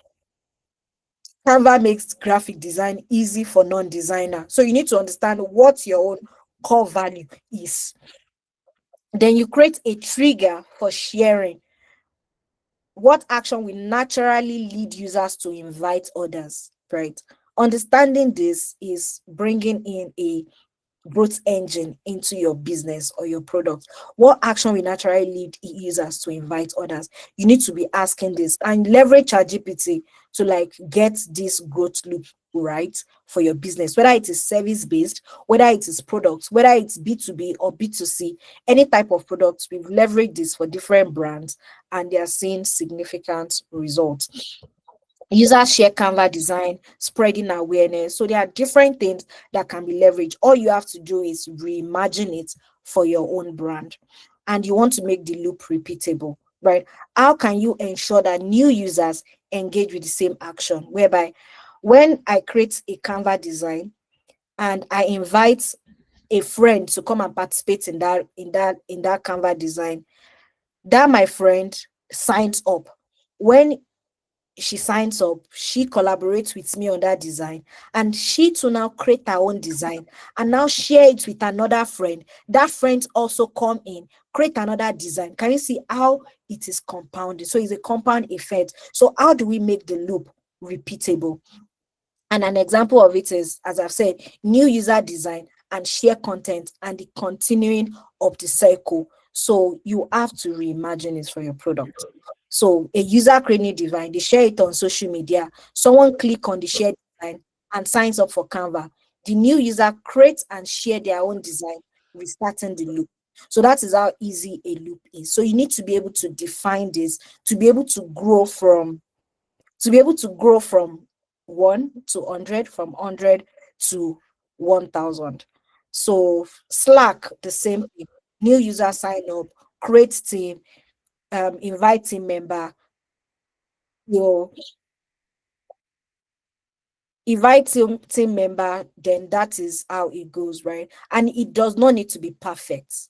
Canva makes graphic design easy for non-designer. So you need to understand what your own core value is. Then you create a trigger for sharing. What action will naturally lead users to invite others, right? Understanding this is bringing in a growth engine into your business or your product. What action will naturally lead users to invite others? You need to be asking this and leverage ChatGPT to like get this growth loop right for your business, whether it is service based, whether it is products, whether it's B2B or B2C, any type of products. We've leveraged this for different brands and they are seeing significant results. Users share Canva design, spreading awareness. So there are different things that can be leveraged. All you have to do is reimagine it for your own brand. And you want to make the loop repeatable, right? How can you ensure that new users engage with the same action? Whereby when I create a Canva design and I invite a friend to come and participate in that Canva design, that my friend signs up. When she signs up, she collaborates with me on that design, and she to now create her own design and now share it with another friend. That friend also come in, create another design. Can you see how it is compounded? So it's a compound effect. So how do we make the loop repeatable? And an example of it is, as I've said, new user design and share content and the continuing of the cycle. So you have to reimagine it for your product. So a user creating design, they share it on social media. Someone click on the shared design and signs up for Canva. The new user creates and share their own design, restarting the loop. So that is how easy a loop is. So you need to be able to define this to be able to grow from 1 to 100, from 100 to 1000. So Slack, the same thing. New user sign up, create team, invite team member, your invite team member, then that is how it goes, right? And it does not need to be perfect.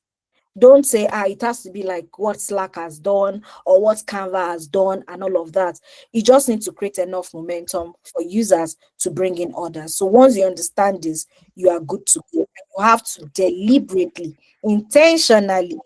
Don't say, it has to be like what Slack has done or what Canva has done and all of that. You just need to create enough momentum for users to bring in orders. So once you understand this, you are good to go. You have to deliberately, intentionally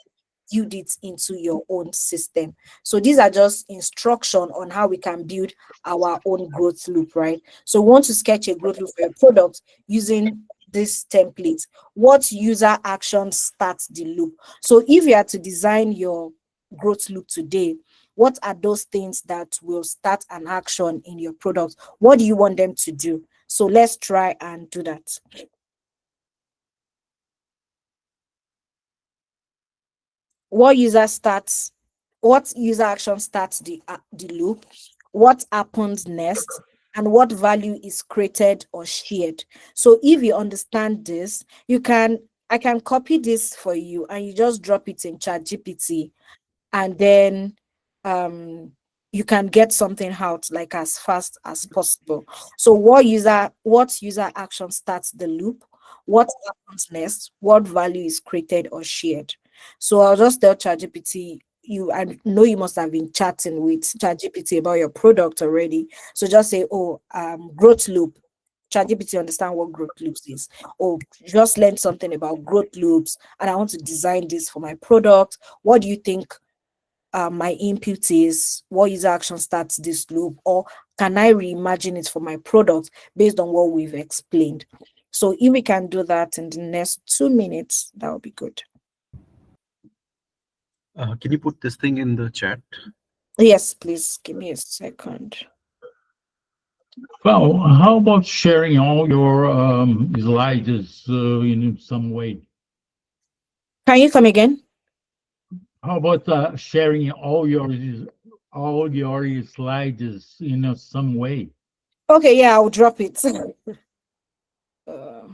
build it into your own system. So these are just instruction on how we can build our own growth loop, right? So we want to sketch a growth loop for your product using this template. What user action starts the loop? So if you are to design your growth loop today, what are those things that will start an action in your product? What do you want them to do? So let's try and do that. What user action starts the loop? What happens next? And what value is created or shared? So if you understand this, I can copy this for you and you just drop it in ChatGPT, and then um you can get something out like as fast as possible. So what user action starts the loop? What happens next? What value is created or shared? So I'll just tell ChatGPT, I know you must have been chatting with ChatGPT about your product already. So just say, oh, growth loop. ChatGPT understand what growth loops is. Or just learn something about growth loops, and I want to design this for my product. What do you think my input is? What user action starts this loop? Or can I reimagine it for my product based on what we've explained? So if we can do that in the next 2 minutes, that would be good. Can you put this thing in the chat? Yes, please give me a second. Well, how about sharing all your slides in some way? Can you come again? How about sharing all your slides in some way? Okay, yeah, I'll drop it. Uh,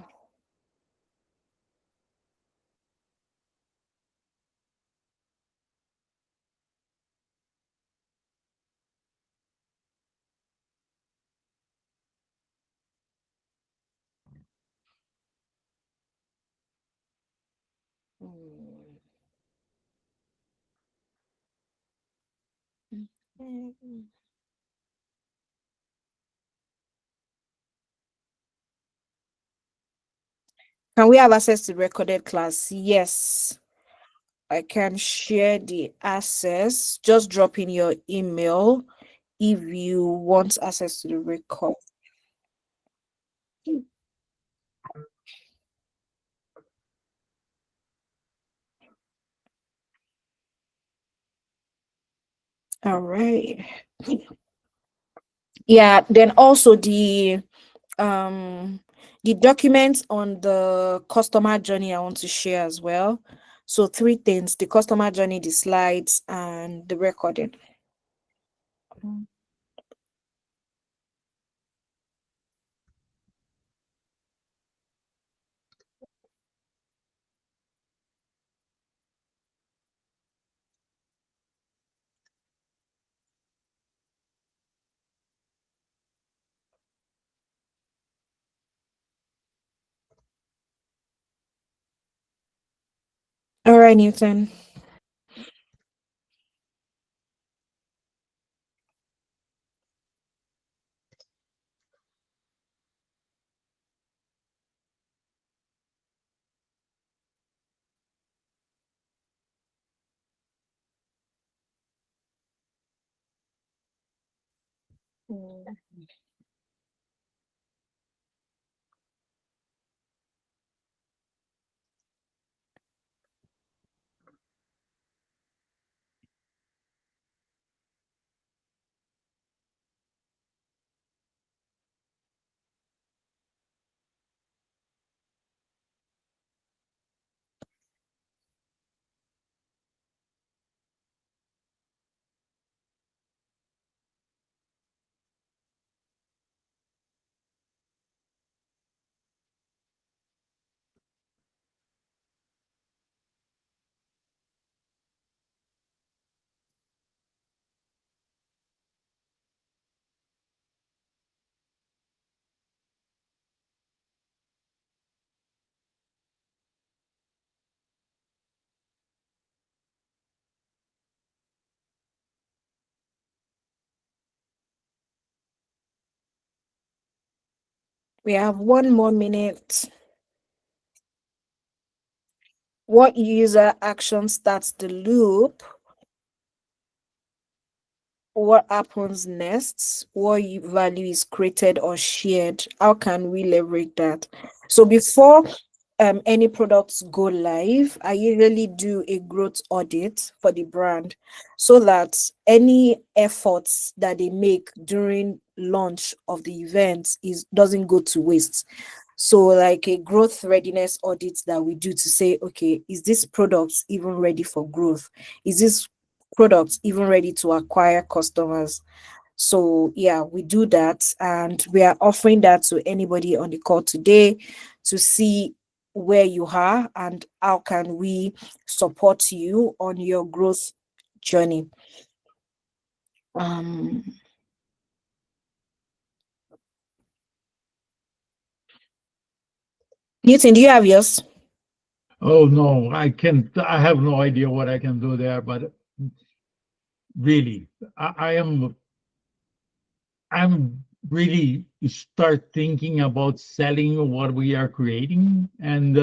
Can we have access to recorded class? Yes, I can share the access. Just drop in your email if you want access to the record. All right. Yeah, then also the documents on the customer journey I want to share as well. So 3 things: the customer journey, the slides, and the recording. All right, Newton. We have 1 more minute. What user action starts the loop? What happens next? What value is created or shared? How can we leverage that? So before any products go live, I usually do a growth audit for the brand so that any efforts that they make during launch of the event doesn't go to waste. So like a growth readiness audit that we do to say, okay, is this product even ready for growth? Is this product even ready to acquire customers? So yeah, we do that, and we are offering that to anybody on the call today to see where you are and how can we support you on your growth journey. Newton, do you have yours? Oh no, I can't. I have no idea what I can do there. But really, I'm really start thinking about selling what we are creating, and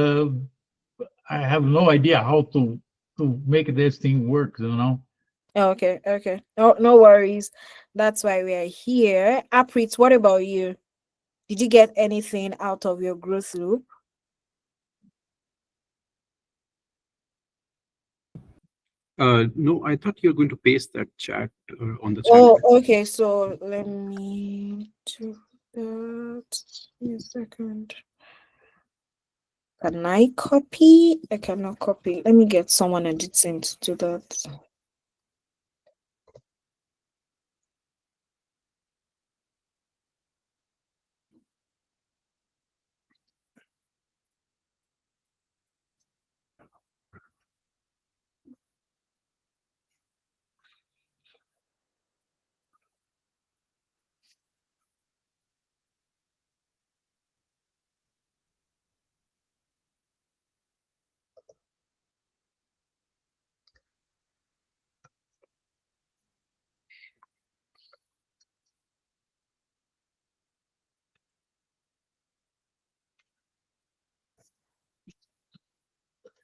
I have no idea how to make this thing work. Okay, okay. No worries. That's why we are here. Aprit, what about you? Did you get anything out of your growth loop? No, I thought you were going to paste that chat on the chat. Oh, okay. So let me do that. Give me a second. Can I copy? I cannot copy. Let me get someone editing to do that.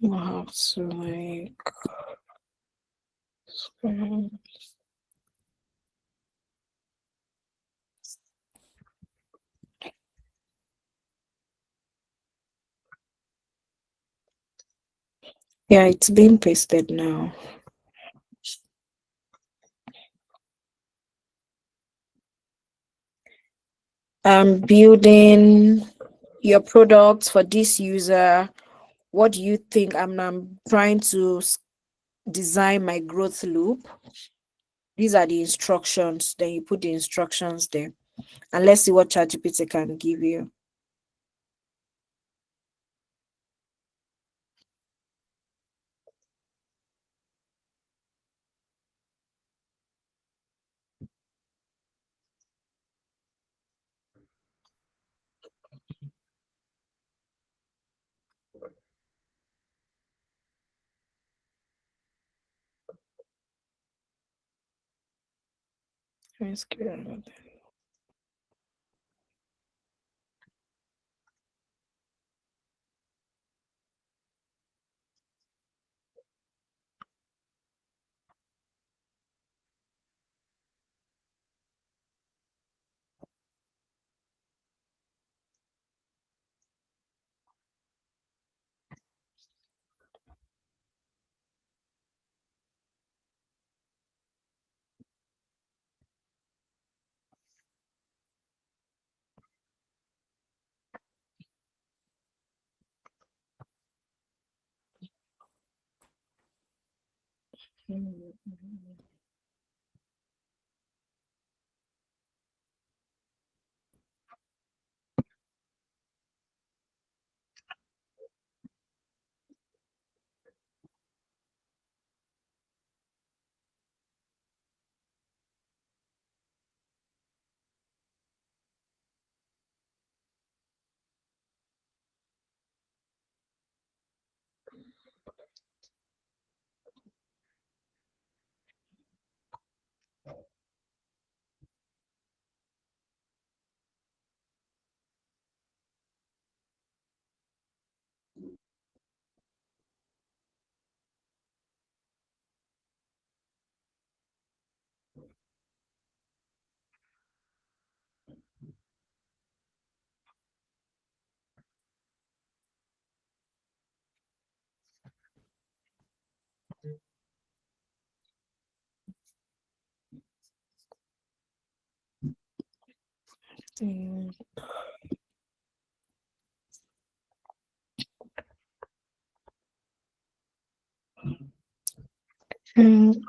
I have to like. Yeah, it's being pasted now. I'm building your product for this user. What do you think? I'm trying to design my growth loop. These are the instructions. Then you put the instructions there. And let's see what ChatGPT can give you.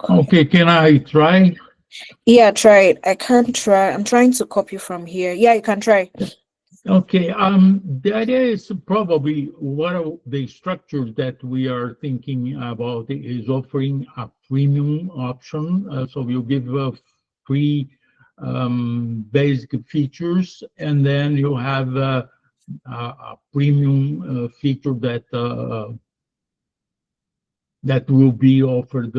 Okay, can I try? Yeah, try it. I can't try. I'm trying to copy from here. Yeah, you can try. Okay, the idea is probably one of the structures that we are thinking about is offering a premium option. So you give free basic features, and then you have a premium feature that that will be offered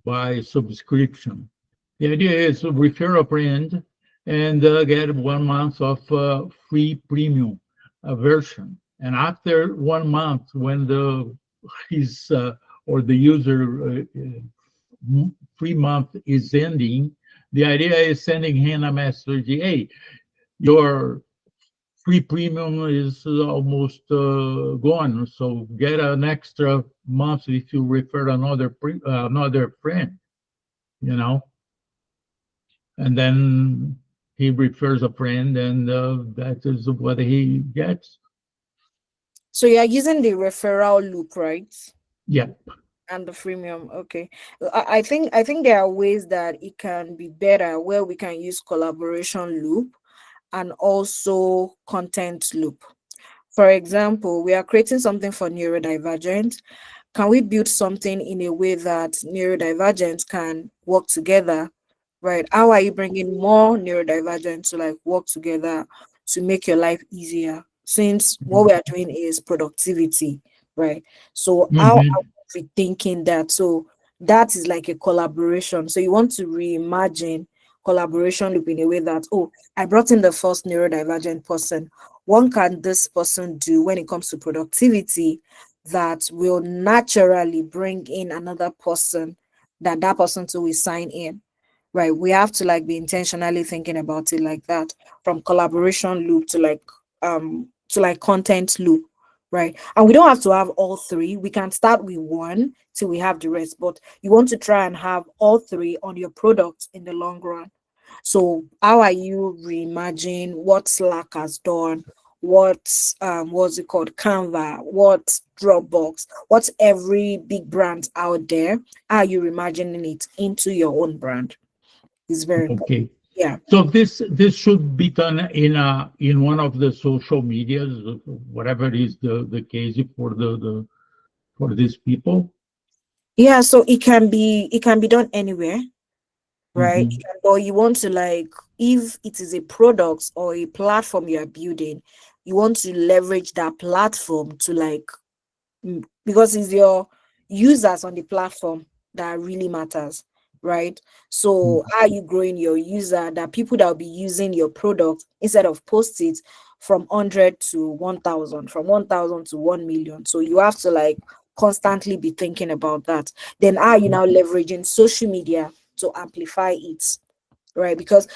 by subscription. The idea is to refer a friend and get 1 month of free premium version. And after 1 month, when his or the user free month is ending, the idea is sending him a message: hey, your free premium is almost gone, so get an extra month if you refer another friend, you know. And then he refers a friend, and that is what he gets. So you're using the referral loop, right? Yeah. And the freemium. Okay. I think there are ways that it can be better where we can use collaboration loop and also content loop. For example, we are creating something for neurodivergent. Can we build something in a way that neurodivergent can work together, right? How are you bringing more neurodivergent to like work together to make your life easier, since what we are doing is productivity, right? So how Mhm. are we thinking that? So that is like a collaboration. So you want to reimagine collaboration loop in a way that, oh, I brought in the first neurodivergent person. What can this person do when it comes to productivity that will naturally bring in another person, that person to will sign in, right? We have to like be intentionally thinking about it like that, from collaboration loop to like content loop, right? And we don't have to have all three. We can start with one till we have the rest, but you want to try and have all three on your product in the long run. So how are you reimagining what Slack has done, what what's it called, Canva, what Dropbox, what's every big brand out there? How are you reimagining it into your own brand? It's very important. Okay. Yeah. So this should be done in one of the social medias, whatever is the case for these people. Yeah, so it can be done anywhere, right? Mhm. Or you want to like, if it is a product or a platform you are building, you want to leverage that platform to like, because it's your users on the platform that really matters, right? So how are you growing your user, that people that will be using your product, instead of post it from 100 to 1000, from 1000 to 1 million? So you have to like constantly be thinking about that. Then are you now leveraging social media to amplify it, right? Because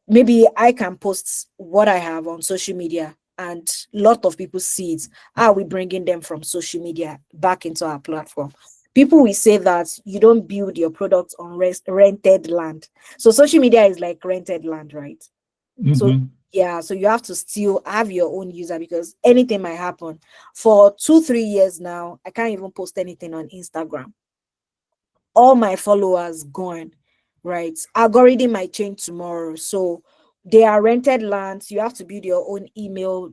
maybe I can post what I have on social media and a lot of people see it. How are we bringing them from social media back into our platform? People will say that you don't build your product on rented land. So social media is like rented land, right? So Mhm. yeah, so you have to still have your own user, because anything might happen. For 2 3 years now, I can't even post anything on Instagram. All my followers gone, right? Algorithm might change tomorrow. So they are rented lands. You have to build your own email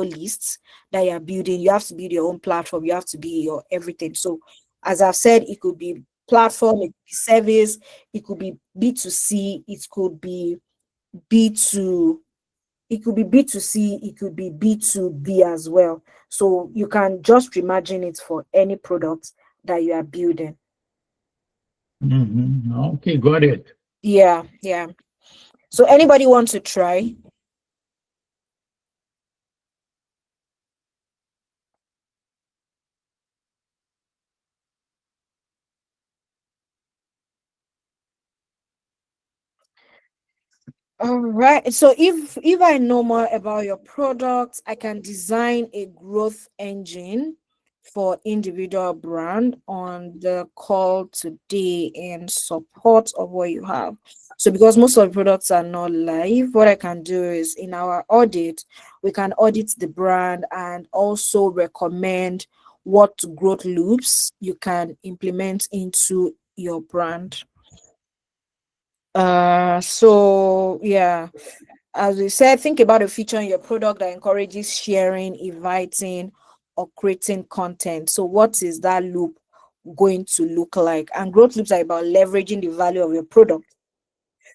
lists that you're building. You have to build your own platform. You have to be your everything. So as I've said, it could be platform, it could be service, it could be B2C, it could be B2, it could be B2C, it could be B2B as well. So you can just imagine it for any product that you are building. Mhm. Okay, got it. Yeah, yeah. So anybody want to try? All right. So if I know more about your product, I can design a growth engine for individual brand on the call today in support of what you have. So because most of the products are not live, what I can do is, in our audit, we can audit the brand and also recommend what growth loops you can implement into your brand. So yeah, as we said, think about a feature in your product that encourages sharing, inviting, or creating content. So what is that loop going to look like? And growth loops are about leveraging the value of your product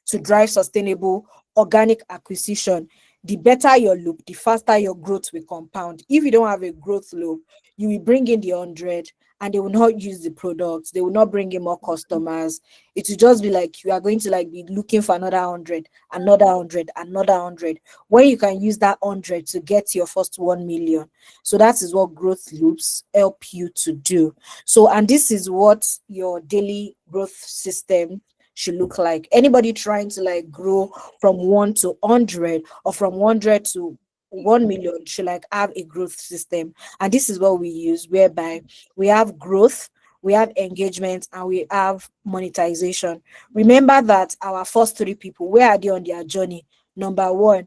to drive sustainable organic acquisition. The better your loop, the faster your growth will compound. If you don't have a growth loop, you will bring in the 100 and they will not use the products, they will not bring in more customers. It will just be like you are going to like be looking for another 100, another 100, another 100, when you can use that 100 to get your first 1 million. So that is what growth loops help you to do. So, and this is what your daily growth system should look like. Anybody trying to like grow from 1 to 100 or from 100 to 1 million should like have a growth system. And this is what we use, whereby we have growth, we have engagement, and we have monetization. Remember that our first three people, where are they on their journey? Number one,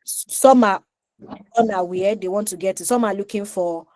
some are unaware, they want to get to, some are looking for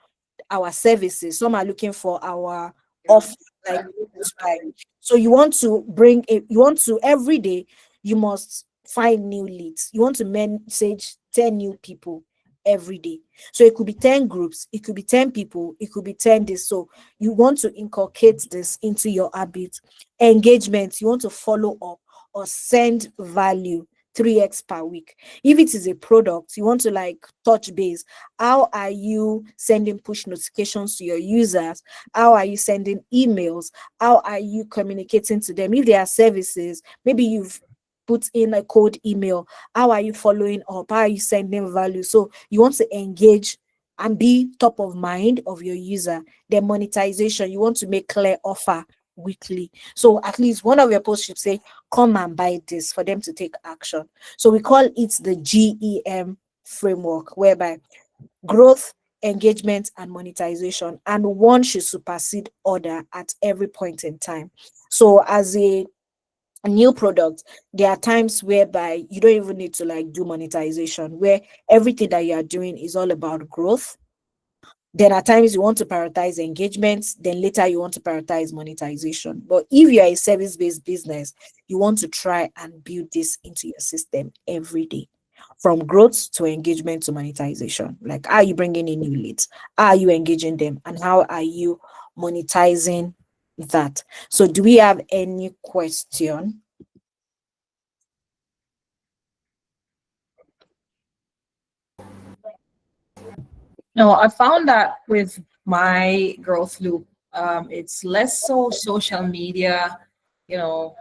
our services, some are looking for our offer, like to buy. So you want to bring it, you want to every day, you must find new leads. You want to message 10 new people every day. So it could be 10 groups, it could be 10 people, it could be 10 days. So you want to inculcate this into your habit. Engagement, you want to follow up or send value 3x per week. If it is a product, you want to like touch base. How are you sending push notifications to your users? How are you sending emails? How are you communicating to them? If there are services, maybe you've put in a cold email. How are you following up? How are you sending value? So you want to engage and be top of mind of your user. Then monetization, you want to make clear offer weekly. So at least one of your posts should say, come and buy this, for them to take action. So we call it the GEM framework, whereby growth, engagement, and monetization, and one should supersede other at every point in time. So as a new product, there are times whereby you don't even need to like do monetization, where everything that you are doing is all about growth. Then at times you want to prioritize engagement, then later you want to prioritize monetization. But if you are a service-based business, you want to try and build this into your system every day, from growth to engagement to monetization. Like, are you bringing in new leads? Are you engaging them? And how are you monetizing that? So do we have any question? No, I found that with my growth loop, it's less so social media, you know,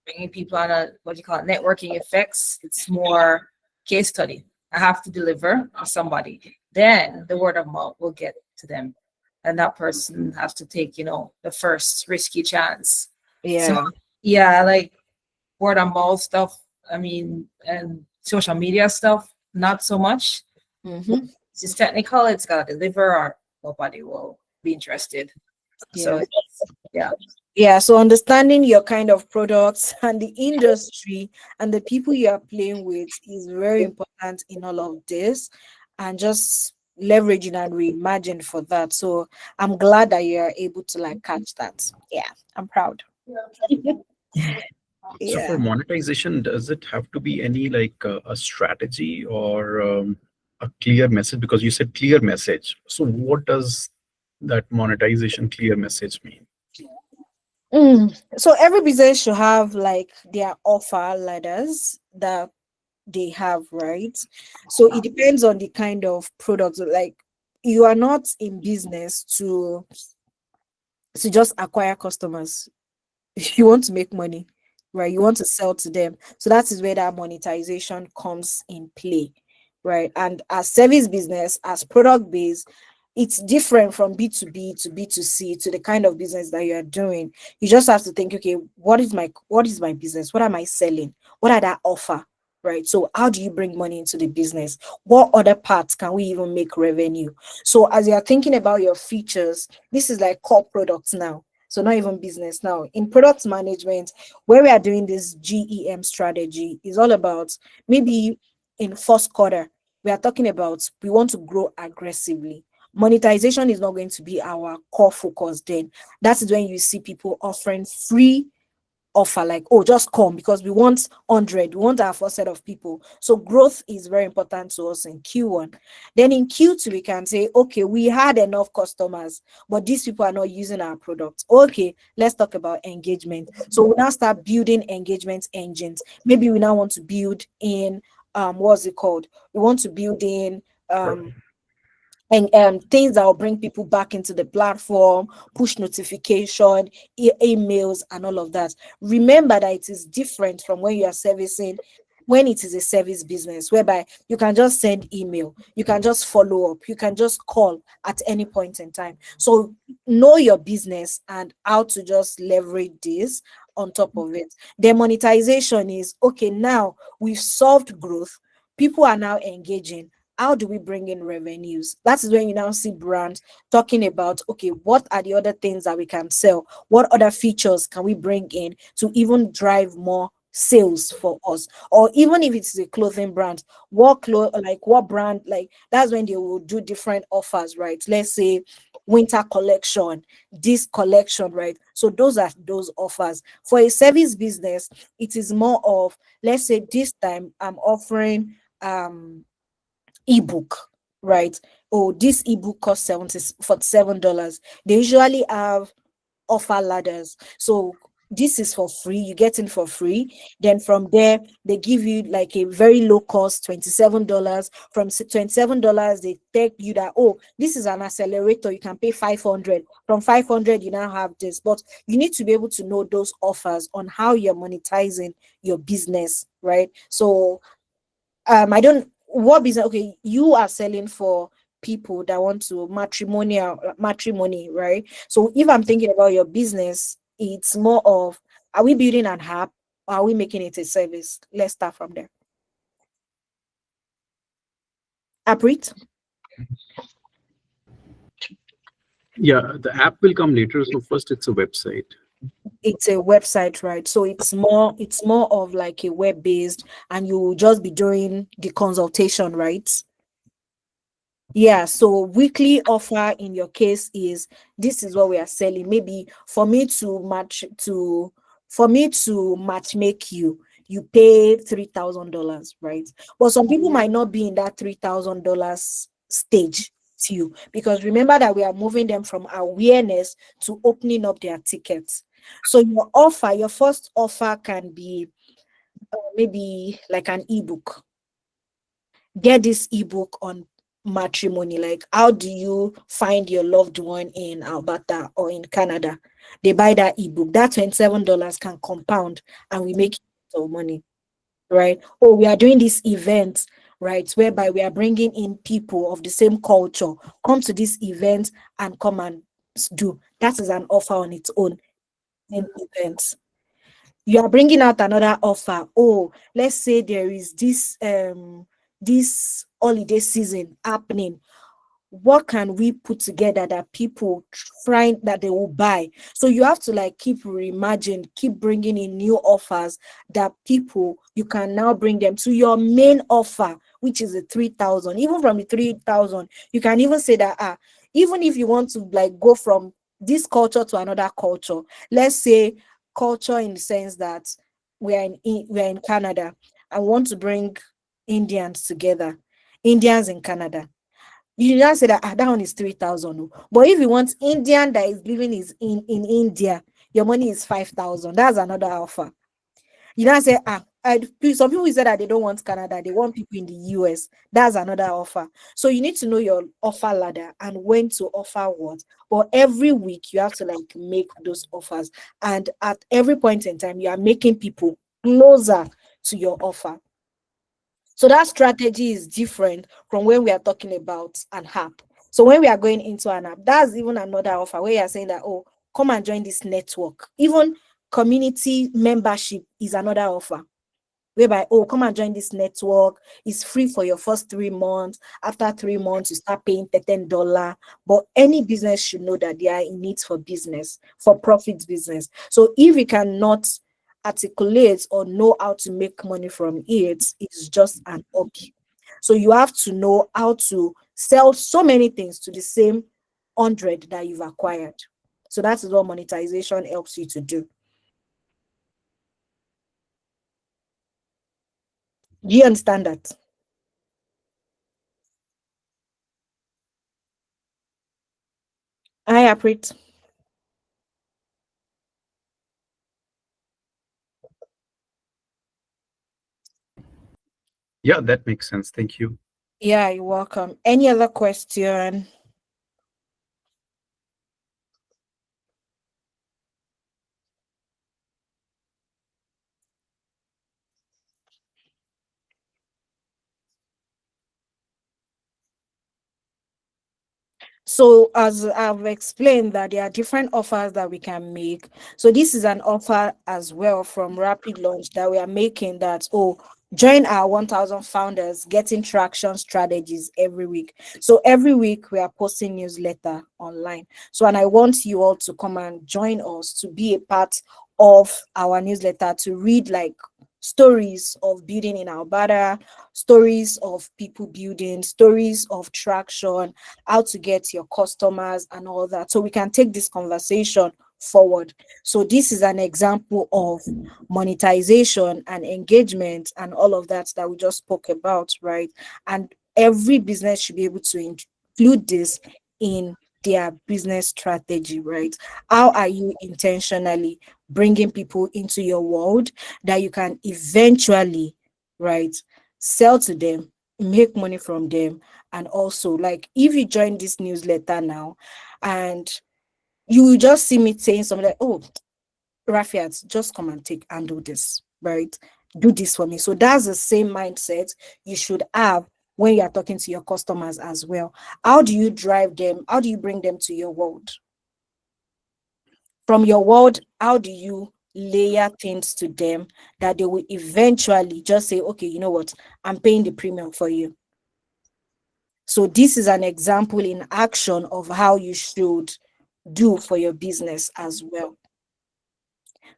bringing people on a what do you call it, networking effects. It's more case study. I have to deliver to somebody. Then the word of mouth will get to them. And that person has to take, the first risky chance. So Yeah. yeah, like word of mouth stuff, I mean, and social media stuff, not so much. Mm-hmm. It's technical, it's got to deliver, or nobody will be interested. So Yeah. yeah. Yeah, so understanding your kind of products and the industry and the people you are playing with is very important in all of this, and just leveraging and reimagine for that. So I'm glad that you are able to like catch that. Yeah, I'm proud. So Yeah. for monetization, does it have to be any like a strategy or a clear message? Because you said clear message. So what does that monetization clear message mean? So every business should have like their offer ladders that they have, right? So it depends on the kind of product. Like, you are not in business to just acquire customers. You want to make money, right? You want to sell to them. So that is where that monetization comes in play, right? And as service business, as product based, it's different from B2B to B2C to the kind of business that you are doing. You just have to think, okay, what is my business? What am I selling? What are that offer? Right. So how do you bring money into the business? What other parts can we even make revenue? So as you're thinking about your features, this is like core products now. So not even business now. In product management, where we are doing this GEM strategy is all about, maybe in first quarter, we are talking about we want to grow aggressively. Monetization is not going to be our core focus then. That is when you see people offering free offer, like, oh, just come because we want 100, we want our first set of people. So growth is very important to us in Q1. Then in Q2 we can say, okay, we had enough customers, but these people are not using our product. Okay, let's talk about engagement. So we now start building engagement engines. Maybe we now want to build in what's it called, we want to build in and things that will bring people back into the platform, push notification, emails, and all of that. Remember that it is different from when you are servicing, when it is a service business, whereby you can just send email, you can just follow up, you can just call at any point in time. So know your business and how to just leverage this on top of it. The monetization is okay. Now we've solved growth, people are now engaging. How do we bring in revenues? That is when you now see brands talking about, okay, what are the other things that we can sell? What other features can we bring in to even drive more sales for us? Or even if it's a clothing brand, what brand, like that's when they will do different offers, right? Let's say winter collection, this collection, right? So those are those offers. For a service business, it is more of, let's say this time I'm offering ebook, right? Oh, this ebook costs $47. They usually have offer ladders. So this is for free, you get in for free. Then from there, they give you like a very low cost, $27. From $27, they take you that, oh, this is an accelerator, you can pay 500. From 500, you now have this. But you need to be able to know those offers on how you're monetizing your business, right? So I don't, what business, okay, you are selling for people that want to matrimony, right? So if I'm thinking about your business, it's more of, are we building an app, or are we making it a service? Let's start from there. Aprit? Yeah, the app will come later. So first it's a website. It's a website, right? So it's more of like a web based, and you will just be doing the consultation, right? Yeah, so weekly offer in your case is, this is what we are selling. Maybe for me to match make you, you pay $3,000, right? But some people might not be in that $3,000 stage to you, because remember that we are moving them from awareness to opening up their tickets. So your first offer can be maybe like an ebook. Get this ebook on matrimony, like how do you find your loved one in Alberta or in Canada. They buy that ebook, that $27 can compound, and we make money, right? Oh, we are doing this event, right, whereby we are bringing in people of the same culture, come to this event and come and do that. Is an offer on its own. An event, you are bringing out another offer. Oh, let's say there is this holiday season happening. What can we put together that people find that they will buy? So you have to like keep reimagine, keep bringing in new offers that people, you can now bring them to your main offer, which is the 3,000. Even from the 3,000, you can even say that even if you want to like go from this culture to another culture, let's say culture in the sense that we're in Canada and want to bring Indians together, Indians in Canada. You just say that that one is 3,000. But if you want Indian that is living in India, your money is 5,000. That's another offer. You now say, some people say that they don't want Canada, they want people in the US. That's another offer. So you need to know your offer ladder and when to offer what. But every week you have to like make those offers. And at every point in time, you are making people closer to your offer. So that strategy is different from when we are talking about an app. So when we are going into an app, that's even another offer where you are saying that, oh, come and join this network. Even community membership is another offer, whereby, oh, come and join this network. It's free for your first 3 months. After 3 months, you start paying $13. But any business should know that they are in need for business, for profit business. So if you cannot articulate or know how to make money from it, it's just an hobby. So you have to know how to sell so many things to the same 100 that you've acquired. So that is what monetization helps you to do. Do you understand that? I appreciate. Yeah, that makes sense. Thank you. Yeah, you're welcome. Any other question? So as I've explained that there are different offers that we can make. So this is an offer as well from Rapid Launch that we are making that, oh, join our 1000 founders getting traction strategies every week. So every week we are posting newsletter online. So, and I want you all to come and join us to be a part of our newsletter, to read like stories of building in Alberta, stories of people building, stories of traction, how to get your customers and all that, so we can take this conversation forward. So this is an example of monetization and engagement and all of that that we just spoke about, right? And every business should be able to include this in their business strategy, right? How are you intentionally bringing people into your world that you can eventually, right, sell to them, make money from them? And also, like, if you join this newsletter now and you will just see me saying something like, oh, Rafiat, just come and do this, right? Do this for me. So that's the same mindset you should have when you are talking to your customers as well. How do you drive them? How do you bring them to your world? From your world, how do you layer things to them that they will eventually just say, okay, you know what, I'm paying the premium for you. So this is an example in action of how you should do for your business as well.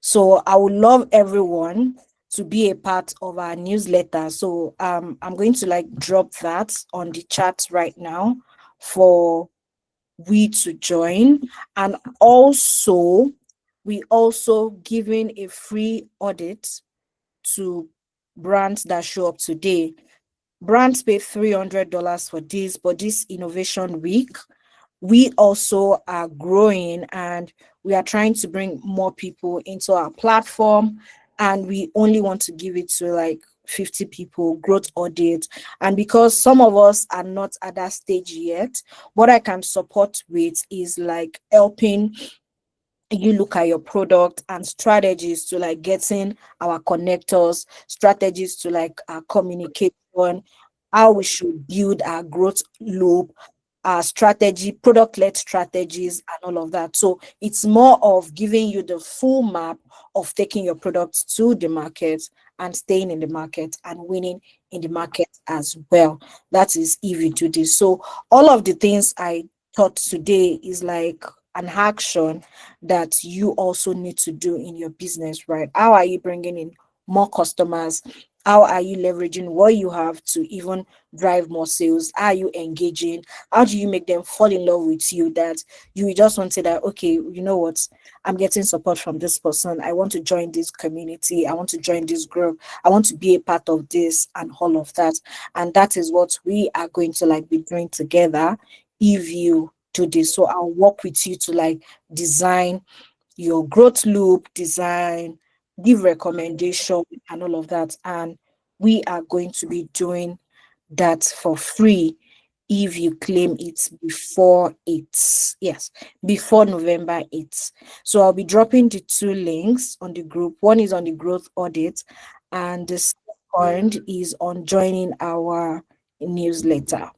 So I would love everyone to be a part of our newsletter. So I'm going to like drop that on the chat right now for we to join. And also, we also giving a free audit to brands that show up today. Brands pay $300 for this, but this innovation week, we also are growing and we are trying to bring more people into our platform, and we only want to give it to like 50 people growth audit. And because some of us are not at that stage yet, what I can support with is like helping you look at your product and strategies to like getting our connectors, strategies to like our communication, how we should build our growth loop, our strategy, product-led strategies, and all of that. So it's more of giving you the full map of taking your products to the market and staying in the market and winning in the market as well. That is if you do this. So all of the things I taught today is like an action that you also need to do in your business, right? How are you bringing in more customers? How are you leveraging what you have to even drive more sales? Are you engaging? How do you make them fall in love with you that you just want to say that, okay, you know what, I'm getting support from this person, I want to join this community, I want to join this group, I want to be a part of this and all of that. And that is what we are going to like be doing together if you do this. So I'll work with you to like design your growth loop, design, give recommendation and all of that. And we are going to be doing that for free if you claim it before before November 8th. So I'll be dropping the two links on the group. One is on the growth audit, and the second is on joining our newsletter.